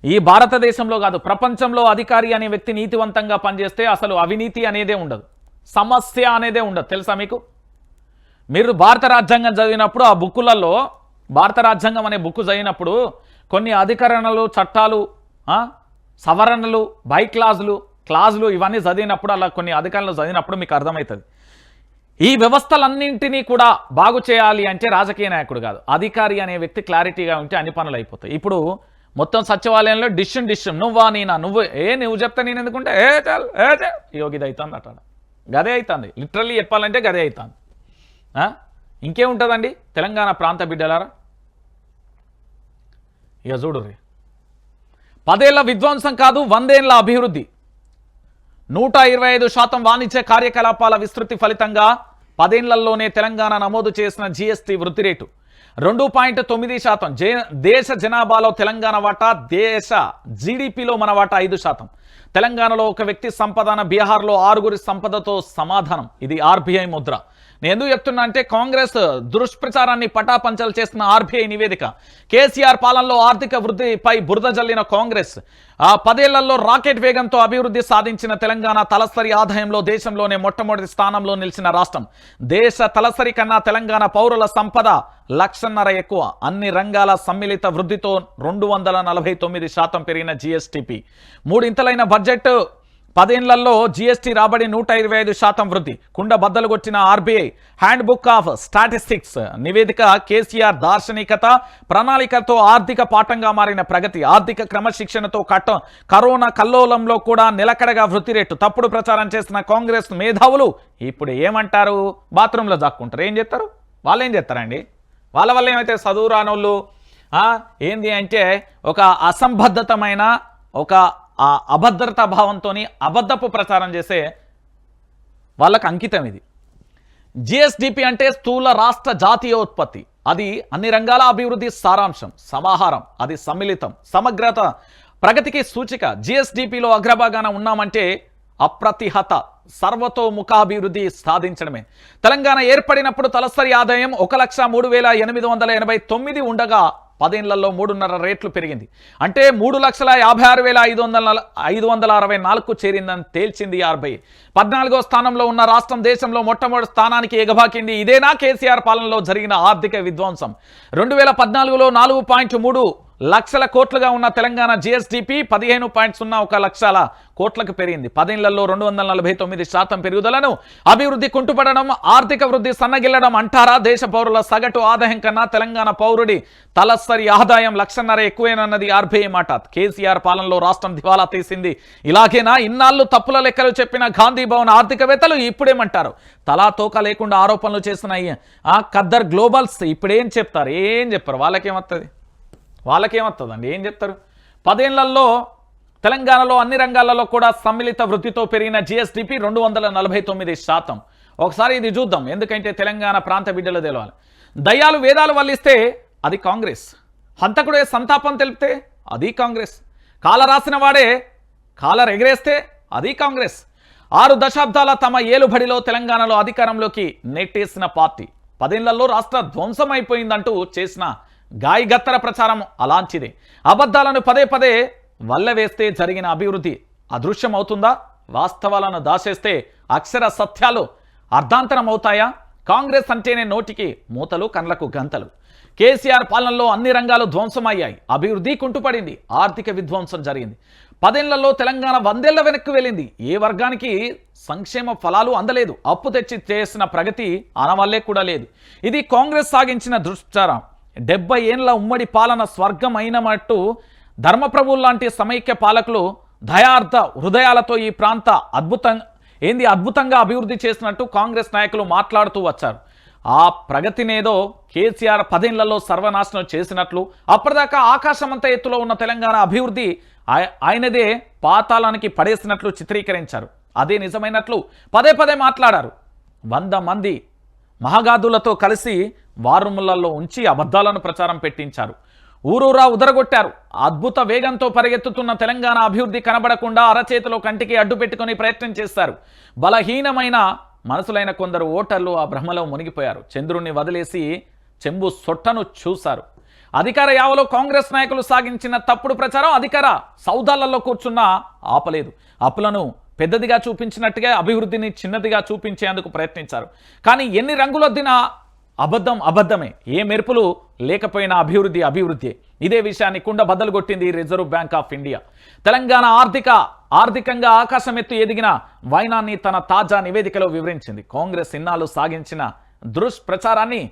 ఈ భారతదేశంలో కాదు ప్రపంచంలో అధికారి అనే వ్యక్తి నీతివంతంగా పనిచేస్తే అసలు అవినీతి అనేదే ఉండదు, సమస్య అనేదే ఉండదు. తెలుసా మీకు? మీరు భారత రాజ్యాంగం చదివినప్పుడు ఆ బుక్కులలో భారత రాజ్యాంగం అనే బుక్ చదివినప్పుడు కొన్ని అధికరణలు, చట్టాలు, సవరణలు, బై క్లాజులు ఇవన్నీ చదివినప్పుడు అలా కొన్ని అధికారులు చదివినప్పుడు మీకు అర్థమవుతుంది. ఈ వ్యవస్థలన్నింటినీ కూడా బాగు చేయాలి అంటే రాజకీయ నాయకుడు కాదు, అధికారి అనే వ్యక్తి క్లారిటీగా ఉంటే అన్ని పనులు అయిపోతాయి. ఇప్పుడు మొత్తం సచివాలయంలో డిసిషన్ నువ్వా నేనా, నువ్వు చెప్తా నేను ఎందుకుంటే యోగిది అవుతుంది అట. గదే అవుతుంది, లిటరల్లీ చెప్పాలంటే గదే అవుతుంది. ఇంకేముంటుందండి తెలంగాణ ప్రాంత బిడ్డలారా? ఇక చూడుర్రి, 10 ఏళ్ల విధ్వంసం కాదు 100 ఏళ్ల అభివృద్ధి. 125% వాణిజ్య కార్యకలాపాల విస్తృతి ఫలితంగా 10 ఏళ్లలోనే తెలంగాణ నమోదు చేసిన జీఎస్టీ వృద్ధి రేటు 2.9%. దేశ జనాభాలో తెలంగాణ వాటా, దేశ జీడిపిలో మన వాటా 5%. తెలంగాణలో ఒక వ్యక్తి సంపదన బీహార్లో 6గురి సంపదతో సమాధానం. ఇది ఆర్బీఐ ముద్ర. నేను ఎందుకు చెప్తున్నా అంటే కాంగ్రెస్ దుష్ప్రచారాన్ని పటాపంచలు చేస్తున్న ఆర్బీఐ నివేదిక. కేసీఆర్ పాలనలో ఆర్థిక వృద్ధిపై బురద జల్లిన కాంగ్రెస్. 10 ఏళ్లలో రాకెట్ వేగంతో అభివృద్ధి సాధించిన తెలంగాణ తలసరి ఆదాయంలో దేశంలోనే మొట్టమొదటి స్థానంలో నిలిచిన రాష్ట్రం. దేశ తలసరి కన్నా తెలంగాణ పౌరుల సంపద 1,50,000 ఎక్కువ. అన్ని రంగాల సమ్మిళిత వృద్ధితో 249% పెరిగిన జీఎస్టీపీ. మూడింతలైన బడ్జెట్. 10 ఏళ్లలో జీఎస్టీ రాబడి 125% వృద్ధి. కుండ బద్దలు కొట్టిన RBI hand book of statistics నివేదిక. కేసీఆర్ దార్శనికత ప్రణాళికతో ఆర్థిక పాఠంగా మారిన ప్రగతి. ఆర్థిక క్రమశిక్షణతో కరోనా కల్లోలంలో కూడా నిలకడగా వృద్ధి రేటు. తప్పుడు ప్రచారం చేసిన కాంగ్రెస్ మేధావులు ఇప్పుడు ఏమంటారు? బాత్రూంలో దాక్కుంటారు. ఏం చేస్తారు? వాళ్ళు ఏం చేస్తారండి? వాళ్ళ వల్ల ఏమైతే చదువు రానోళ్ళు ఏంది అంటే ఒక అసంబద్ధతమైన ఒక అభద్రతా భావంతో అబద్ధపు ప్రచారం చేసే వాళ్ళకు అంకితం ఇది. జిఎస్డిపి అంటే స్థూల రాష్ట్ర జాతీయోత్పత్తి. అది అన్ని రంగాల అభివృద్ధి సారాంశం, సమాహారం. అది సమ్మిళితం, సమగ్రత, ప్రగతికి సూచిక. జిఎస్డిపిలో అగ్రభాగాన ఉన్నామంటే అప్రతిహత సర్వతోముఖాభివృద్ధి సాధించడమే. తెలంగాణ ఏర్పడినప్పుడు తలసరి ఆదాయం 1,03,889 ఉండగా 10 ఏళ్లలో 3.5 రెట్లు పెరిగింది. అంటే 3,56,564కు చేరిందని తేల్చింది ఆర్బీఐ. 14వ స్థానంలో ఉన్న రాష్ట్రం దేశంలో మొట్టమొదటి స్థానానికి ఎగబాకింది. ఇదేనా కేసీఆర్ పాలనలో జరిగిన ఆర్థిక విధ్వంసం? 2014లో 4.3 లక్షల కోట్లుగా ఉన్న తెలంగాణ జీఎస్డీపీ 15.01 లక్షల కోట్లకు పెరిగింది. 10 ఏళ్లలో 249% పెరుగుదలను. అభివృద్ధి కుంటుపడడం, ఆర్థిక వృద్ధి సన్నగిల్లడం అంటారా? దేశ పౌరుల సగటు ఆదాయం కన్నా తెలంగాణ పౌరుడి తలసరి ఆదాయం 1,50,000 ఎక్కువేనన్నది ఆర్బీఐ మాట. కేసీఆర్ పాలనలో రాష్ట్రం దివాలా తీసింది. ఇలాగేనా? ఇన్నాళ్ళు తప్పుల లెక్కలు చెప్పిన గాంధీ భవన్ ఆర్థికవేత్తలు ఇప్పుడేమంటారు? తలా తోక లేకుండా ఆరోపణలు చేసిన ఖద్దర్ గ్లోబల్స్ ఇప్పుడేం చెప్తారు? ఏం చెప్పారు? వాళ్ళకేమవుతుందండి? ఏం చెప్తారు? 10 ఏళ్లలో తెలంగాణలో అన్ని రంగాలలో కూడా సమ్మిళిత వృద్ధితో పెరిగిన జీఎస్డీపీ 249%. ఒకసారి ఇది చూద్దాం, ఎందుకంటే తెలంగాణ ప్రాంత బిడ్డలు తెలవాలి. దయ్యాలు వేదాలు వల్లిస్తే అది కాంగ్రెస్. హంతకుడే సంతాపం తెలిపితే అది కాంగ్రెస్. కాల రాసిన వాడే కాలర్ ఎగరేస్తే అది కాంగ్రెస్. 6 దశాబ్దాల తమ ఏలుబడిలో తెలంగాణలో అధికారంలోకి నెట్టేసిన పార్టీ 10 ఏళ్లలో రాష్ట్ర ధ్వంసం అయిపోయిందంటూ చేసిన గాయగత్తర ప్రచారం అలాంటిదే. అబద్ధాలను పదే పదే వల్లవేస్తే జరిగిన అభివృద్ధి అదృశ్యం అవుతుందా? వాస్తవాలను దాచేస్తే అక్షర సత్యాలు అర్ధాంతరం అవుతాయా? కాంగ్రెస్ అంటేనే నోటికి మూతలు, కళ్ళకు గంతలు. కేసీఆర్ పాలనలో అన్ని రంగాలు ధ్వంసమయ్యాయి. అభివృద్ధి కుంటుపడింది. ఆర్థిక విధ్వంసం జరిగింది. 10 ఏళ్లలో తెలంగాణ 100 ఏళ్ల వెనక్కి వెళ్ళింది. ఏ వర్గానికి సంక్షేమ ఫలాలు అందలేదు. అప్పు తెచ్చి చేసిన ప్రగతి ఆనవాళ్లే కూడా లేదు. ఇది కాంగ్రెస్ సాగించిన దుష్ప్రచారం. 70 ఏళ్ల ఉమ్మడి పాలన స్వర్గం అయినట్టు ధర్మప్రభువులు లాంటి సమైక్య పాలకులు దయార్థ హృదయాలతో ఈ ప్రాంత అద్భుతంగా అభివృద్ధి చేసినట్టు కాంగ్రెస్ నాయకులు మాట్లాడుతూ వచ్చారు. ఆ ప్రగతినేదో కేసీఆర్ 10 ఏళ్లలో సర్వనాశనం చేసినట్లు, అప్పటిదాకా ఆకాశమంత ఎత్తులో ఉన్న తెలంగాణ అభివృద్ధి ఆయనదే పాతాళానికి పడేసినట్లు చిత్రీకరించారు. అదే నిజమైనట్లు పదే పదే మాట్లాడారు. 100 మంది మహాగాదులతో కలిసి వారుములలో ఉంచి అబద్ధాలను ప్రచారం పెట్టించారు. ఊరూరా ఉదరగొట్టారు. అద్భుత వేగంతో పరిగెత్తుతున్న తెలంగాణ అభివృద్ధి కనబడకుండా అరచేతిలో కంటికి అడ్డు పెట్టుకుని ప్రయత్నం చేశారు. బలహీనమైన మనసులైన కొందరు ఓటర్లు ఆ భ్రమలో మునిగిపోయారు. చంద్రుణ్ణి వదిలేసి చెంబు సొట్టను చూశారు. అధికార యావలో కాంగ్రెస్ నాయకులు సాగించిన తప్పుడు ప్రచారం అధికార సౌదాలలో కూర్చున్నా ఆపలేదు. అప్పులను పెద్దదిగా చూపించినట్టుగా అభివృద్ధిని చిన్నదిగా చూపించేందుకు ప్రయత్నించారు. కానీ ఎన్ని రంగులొద్దినా అబద్ధమే. ఏ మెరుపులు లేకపోయినా అభివృద్ధి. ఇదే విషయాన్ని కుండ బద్దలు కొట్టింది reserve bank of India. Telangana ఆర్థికంగా ఆకాశమెత్తు ఎదిగిన వైనాన్ని తన తాజా నివేదికలో వివరించింది. కాంగ్రెస్ ఇన్నాళ్ళు సాగించిన దుష్ప్రచారాన్ని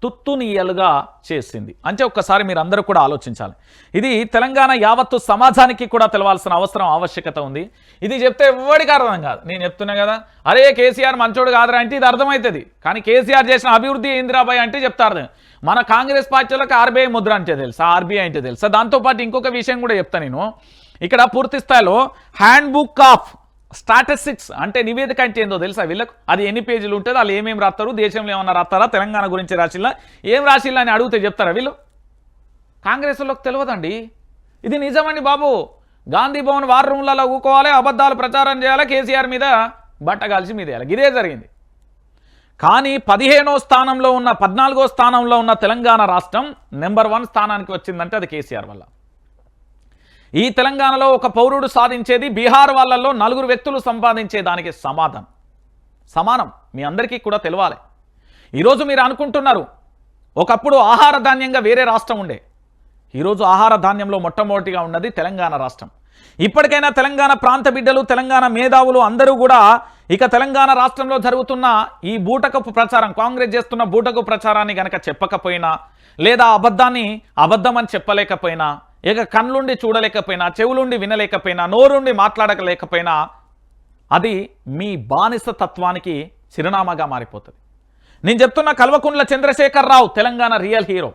తుత్తునీయలుగా చేసింది. అంటే ఒక్కసారి మీరు అందరూ కూడా ఆలోచించాలి. ఇది తెలంగాణ యావత్తు సమాజానికి కూడా తెలవాల్సిన ఆవశ్యకత ఉంది. ఇది చెప్తే ఎవరికి అర్థం కాదు. నేను చెప్తున్నా కదా, అరే కేసీఆర్ మంచోడు కాదురా అంటే ఇది అర్థమవుతుంది. కానీ కేసీఆర్ చేసిన అభివృద్ధి ఇందిరాబాయ్ అంటే చెప్తారు. మన కాంగ్రెస్ పార్టీలకు ఆర్బీఐ ముద్ర అంటే తెలుసా, ఆర్బీఐ అంటే తెలుసా. దాంతోపాటు ఇంకొక విషయం కూడా చెప్తాను నేను. ఇక్కడ పూర్తి స్థాయిలో హ్యాండ్ బుక్ ఆఫ్ స్టాటిస్టిక్స్ అంటే నివేదిక అంటే ఏందో తెలుసా వీళ్ళకు? అది ఎన్ని పేజీలు ఉంటుంది, వాళ్ళు ఏమేమి రాస్తారు, దేశంలో ఏమన్నా రాస్తారా, తెలంగాణ గురించి రాసిల్లా, ఏం రాసిల్లా అని అడిగితే చెప్తారా వీళ్ళు? కాంగ్రెస్ వాళ్ళకి తెలియదండి. ఇది నిజమండి బాబు. గాంధీ భవన్ వార్ రూమ్లలో ఊకోవాలి, అబద్ధాలు ప్రచారం చేయాలి, కేసీఆర్ మీద బట్టగాల్చి మీద వేయాలి. ఇదే జరిగింది. కానీ 15వ స్థానంలో ఉన్న 14వ స్థానంలో ఉన్న తెలంగాణ రాష్ట్రం నెంబర్ 1 స్థానానికి వచ్చిందంటే అది కేసీఆర్ వల్ల. ఈ తెలంగాణలో ఒక పౌరుడు సాధించేది బీహార్ వాళ్ళల్లో 4 వ్యక్తులు సంపాదించే దానికి సమానం. మీ అందరికీ కూడా తెలవాలి. ఈరోజు మీరు అనుకుంటున్నారు ఒకప్పుడు ఆహార ధాన్యంగా వేరే రాష్ట్రం ఉండే, ఈరోజు ఆహార ధాన్యంలో మొట్టమొదటిగా ఉన్నది తెలంగాణ రాష్ట్రం. ఇప్పటికైనా తెలంగాణ ప్రాంత బిడ్డలు, తెలంగాణ మేధావులు అందరూ కూడా ఇక తెలంగాణ రాష్ట్రంలో జరుగుతున్న ఈ బూటకపు ప్రచారం, కాంగ్రెస్ చేస్తున్న బూటకపు ప్రచారాన్ని గనక చెప్పకపోయినా, లేదా అబద్ధం అని చెప్పలేకపోయినా, ఇక కళ్ళుండి చూడలేకపోయినా, చెవులుండి వినలేకపోయినా, నోరుండి మాట్లాడలేకపోయినా అది మీ బానిస తత్వానికి చిరునామాగా మారిపోతుంది. నేను చెప్తున్న కల్వకుంట్ల చంద్రశేఖరరావు తెలంగాణ రియల్ హీరో.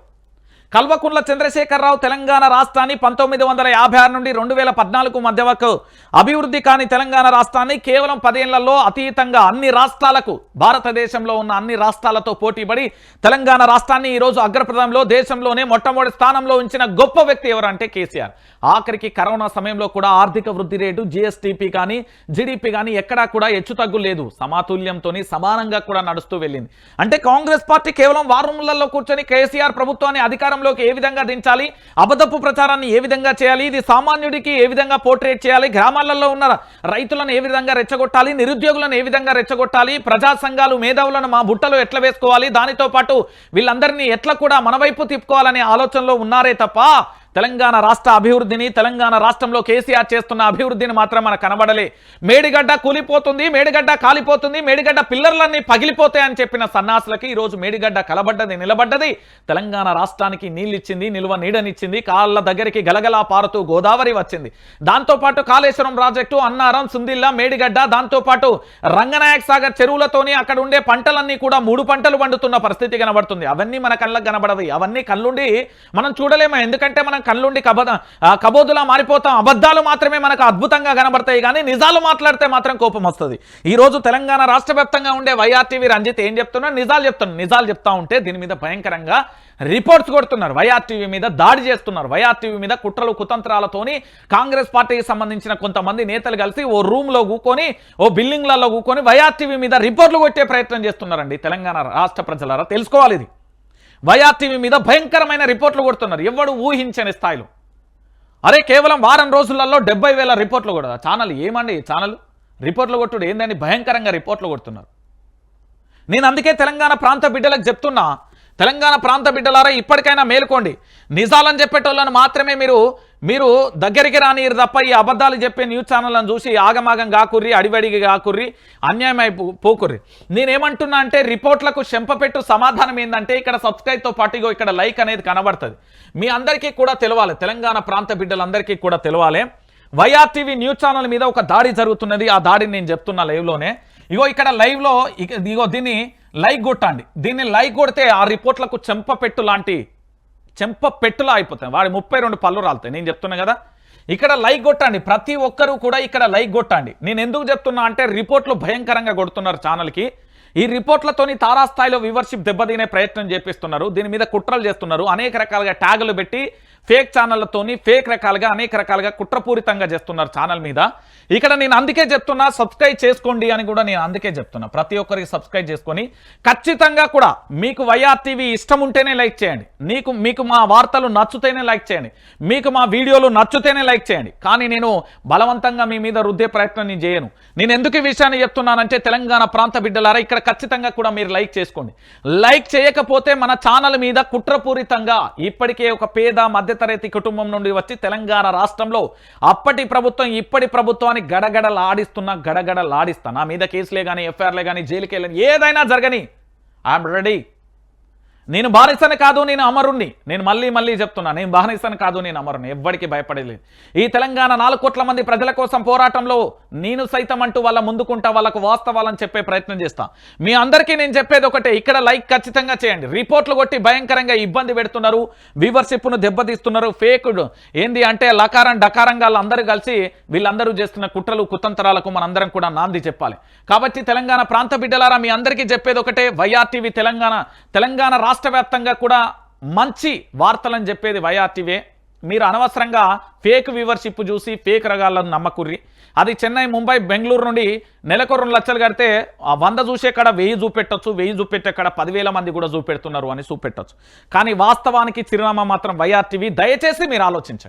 కల్వకుంట్ల చంద్రశేఖరరావు తెలంగాణ రాష్ట్రాన్ని 1956 నుండి 2014 మధ్య వరకు అభివృద్ధి కాని తెలంగాణ రాష్ట్రాన్ని కేవలం 10 ఏళ్లలో అతీతంగా అన్ని రాష్ట్రాలకు, భారతదేశంలో ఉన్న అన్ని రాష్ట్రాలతో పోటీపడి తెలంగాణ రాష్ట్రాన్ని ఈరోజు అగ్రప్రదంలో దేశంలోనే మొట్టమొదటి స్థానంలో ఉంచిన గొప్ప వ్యక్తి ఎవరంటే కేసీఆర్. ఆఖరికి కరోనా సమయంలో కూడా ఆర్థిక వృద్ధి రేటు, జిఎస్టిపి కానీ జిడిపి కానీ ఎక్కడా కూడా హెచ్చుతగ్గు లేదు, సమతుల్యంతో సమానంగా కూడా నడుస్తూ వెళ్ళింది. అంటే కాంగ్రెస్ పార్టీ కేవలం వారములలో కూర్చొని కేసీఆర్ ప్రభుత్వాన్ని అధికారంలోకి ఏ విధంగా దించాలి, అబద్ధపు ప్రచారాన్ని ఏ విధంగా చేయాలి, ఇది సామాన్యుడికి ఏ విధంగా పోర్ట్రేట్ చేయాలి, గ్రామాలలో ఉన్న రైతులను ఏ విధంగా రెచ్చగొట్టాలి, నిరుద్యోగులను ఏ విధంగా రెచ్చగొట్టాలి, ప్రజా సంఘాలు మేధావులను మా బుట్టలో ఎట్లా వేసుకోవాలి, దానితో పాటు వీళ్ళందరినీ ఎట్లా కూడా మన వైపు తిప్పుకోవాలనే ఆలోచనలో ఉన్నారే తప్ప తెలంగాణ రాష్ట్ర అభివృద్ధిని, తెలంగాణ రాష్ట్రంలో కేసీఆర్ చేస్తున్న అభివృద్ధిని మాత్రం మనకు కనబడలే. మేడిగడ్డ కూలిపోతుంది, మేడిగడ్డ కాలిపోతుంది, మేడిగడ్డ పిల్లర్లన్నీ పగిలిపోతాయని చెప్పిన సన్నాసులకి ఈరోజు మేడిగడ్డ కలబడ్డది, నిలబడ్డది. తెలంగాణ రాష్ట్రానికి నీళ్ళిచ్చింది, నిల్వ నీడనిచ్చింది, కాళ్ళ దగ్గరికి గలగలా పారుతూ గోదావరి వచ్చింది. దాంతోపాటు కాళేశ్వరం ప్రాజెక్టు, అన్నారం, సుందిల్లా, మేడిగడ్డ, దాంతోపాటు రంగనాయక సాగర్ చెరువులతోని అక్కడ ఉండే పంటలన్నీ కూడా 3 పంటలు పండుతున్న పరిస్థితి కనబడుతుంది. అవన్నీ మన కళ్ళకు కనబడవి, అవన్నీ కళ్ళుండి మనం చూడలేము. ఎందుకంటే మనం కళ్ళుండి కబోదులా మారిపోతాం. అబద్ధాలు మాత్రమే మనకు అద్భుతంగా కనబడతాయి, కానీ నిజాలు మాట్లాడితే మాత్రం కోపం వస్తుంది. ఈ రోజు తెలంగాణ రాష్ట్ర వ్యాప్తంగా ఉండే వైఆర్టీవీ రంజిత్ ఏం చెప్తున్నారు? నిజాలు చెప్తా ఉంటే దీని మీద భయంకరంగా రిపోర్ట్స్ కొడుతున్నారు, వైఆర్టీవీ మీద దాడి చేస్తున్నారు. వైఆర్టీవీ మీద కుట్రలు కుతంత్రాలతోని కాంగ్రెస్ పార్టీకి సంబంధించిన కొంతమంది నేతలు కలిసి ఓ రూమ్లో కూకొని, ఓ బిల్డింగ్లలో కూకొని వైఆర్టీవీ మీద రిపోర్ట్లు కొట్టే ప్రయత్నం చేస్తున్నారండి. తెలంగాణ రాష్ట్ర ప్రజలారా తెలుసుకోవాలి, ఇది వైఆర్టీవీ మీద భయంకరమైన రిపోర్ట్లు కొడుతున్నారు, ఎవడు ఊహించని స్థాయిలో. అరే కేవలం వారం రోజులలో 70,000 రిపోర్ట్లు కూడా ఛానల్ ఏమండి, ఛానల్ రిపోర్ట్లు కొట్టుడు ఏందని భయంకరంగా రిపోర్ట్లు కొడుతున్నారు. నేను అందుకే తెలంగాణ ప్రాంత బిడ్డలకు చెప్తున్నా, తెలంగాణ ప్రాంత బిడ్డలారా ఇప్పటికైనా మేలుకోండి. నిజాలని చెప్పేటోళ్ళని మాత్రమే మీరు దగ్గరికి రానియరు తప్ప ఈ అబద్ధాలు చెప్పే న్యూస్ ఛానళ్ళను చూసి ఆగమాగం కాకుర్రి, అడివడిగి కాకుర్రి, అన్యాయమై పోకుర్రి. నేనేమంటున్నా అంటే రిపోర్ట్లకు చెంపపెట్టు సమాధానం ఏంటంటే ఇక్కడ సబ్స్క్రైబ్తో పాటు ఇక్కడ లైక్ అనేది కనబడుతుంది. మీ అందరికీ కూడా తెలవాలి, తెలంగాణ ప్రాంత బిడ్డలందరికీ కూడా తెలవాలి. వైఆర్టీవీ న్యూస్ ఛానల్ మీద ఒక దాడి జరుగుతున్నది. ఆ దాడిని నేను చెప్తున్నా లైవ్లోనే. ఇక్కడ లైవ్లో దీన్ని లైక్ కొట్టండి. దీన్ని లైక్ కొడితే ఆ రిపోర్ట్లకు చెంపపెట్టులా అయిపోతాయి, వాడి 32 పళ్ళు రాలుతాయి. నేను చెప్తున్నా కదా, ఇక్కడ లైక్ కొట్టండి, ప్రతి ఒక్కరూ కూడా ఇక్కడ లైక్ కొట్టండి. నేను ఎందుకు చెప్తున్నా అంటే రిపోర్ట్లు భయంకరంగా కొడుతున్నారు ఛానల్కి. ఈ రిపోర్ట్లతోని తారాస్థాయిలో వ్యూవర్షిప్ దెబ్బతినే ప్రయత్నం చేపిస్తున్నారు, దీని మీద కుట్రలు చేస్తున్నారు, అనేక రకాలుగా ట్యాగులు పెట్టి ఫేక్ ఛానళ్లతోని ఫేక్ రకాలుగా అనేక రకాలుగా కుట్రపూరితంగా చేస్తున్నారు ఛానల్ మీద. ఇక్కడ నేను అందుకే చెప్తున్నా సబ్స్క్రైబ్ చేసుకోండి అని కూడా నేను అందుకే చెప్తున్నా. ప్రతి ఒక్కరికి సబ్స్క్రైబ్ చేసుకొని ఖచ్చితంగా కూడా మీకు వైఆర్టీవీ ఇష్టం ఉంటేనే లైక్ చేయండి, మీకు మా వార్తలు నచ్చుతేనే లైక్ చేయండి, మీకు మా వీడియోలు నచ్చుతేనే లైక్ చేయండి. కానీ నేను బలవంతంగా మీ మీద రుద్దే ప్రయత్నం నేను చేయను. నేను ఎందుకు ఈ విషయాన్ని చెప్తున్నానంటే తెలంగాణ ప్రాంత బిడ్డలారా ఇక్కడ ఖచ్చితంగా కూడా మీరు లైక్ చేసుకోండి. లైక్ చేయకపోతే మన ఛానల్ మీద కుట్రపూరితంగా ఇప్పటికే ఒక పేద మధ్యతరగతి కుటుంబం నుండి వచ్చి తెలంగాణ రాష్ట్రంలో అప్పటి ప్రభుత్వం ఇప్పటి ప్రభుత్వాన్ని గడగడలాడిస్తా. నా మీద కేసులే కానీ, ఎఫ్ఐఆర్లే కానీ, జైలుకి వెళ్ళని ఏదైనా జరగని ఐఎమ్ రెడీ. నేను బానిసను కాదు, నేను అమరుణ్ణి. నేను మళ్ళీ చెప్తున్నా, నేను బానిసను కాదు, నేను అమరుణ్ణి. ఎవ్వడికి భయపడలేదు. ఈ తెలంగాణ 4 కోట్ల మంది ప్రజల కోసం పోరాటంలో నేను సైతం అంటూ వాళ్ళ ముందుకుంటా, వాళ్ళకు వాస్తవాలని చెప్పే ప్రయత్నం చేస్తా. మీ అందరికీ నేను చెప్పేది ఒకటే, ఇక్కడ లైక్ ఖచ్చితంగా చేయండి. రిపోర్ట్లు కొట్టి భయంకరంగా ఇబ్బంది పెడుతున్నారు, వ్యూవర్షిప్ను దెబ్బతీస్తున్నారు. ఫేక్ ఏంది అంటే లకారం డకారంగా వాళ్ళందరూ కలిసి వీళ్ళందరూ చేస్తున్న కుట్రలు కుతంత్రాలకు మనందరం కూడా నాంది చెప్పాలి. కాబట్టి తెలంగాణ ప్రాంత బిడ్డలారా మీ అందరికీ చెప్పేది ఒకటే, వైఆర్టీవీ తెలంగాణ రాష్ట్ర వ్యాప్తంగా కూడా మంచి వార్తలను చెప్పేది వైఆర్టీవీ. మీరు అనవసరంగా ఫేక్ వ్యూవర్షిప్ చూసి ఫేక్ రగాలను నమ్మకుర్రి. అది చెన్నై, ముంబై, బెంగళూరు నుండి నెలకు 2 లక్షలు కడితే 100 చూసే కాడ 1000 చూపెట్టచ్చు, 1000 చూపెట్టే కాడ 10,000 మంది కూడా చూపెడుతున్నారు అని చూపెట్టచ్చు. కానీ వాస్తవానికి చిరునామా మాత్రం వైఆర్టీవీ. దయచేసి మీరు ఆలోచించండి.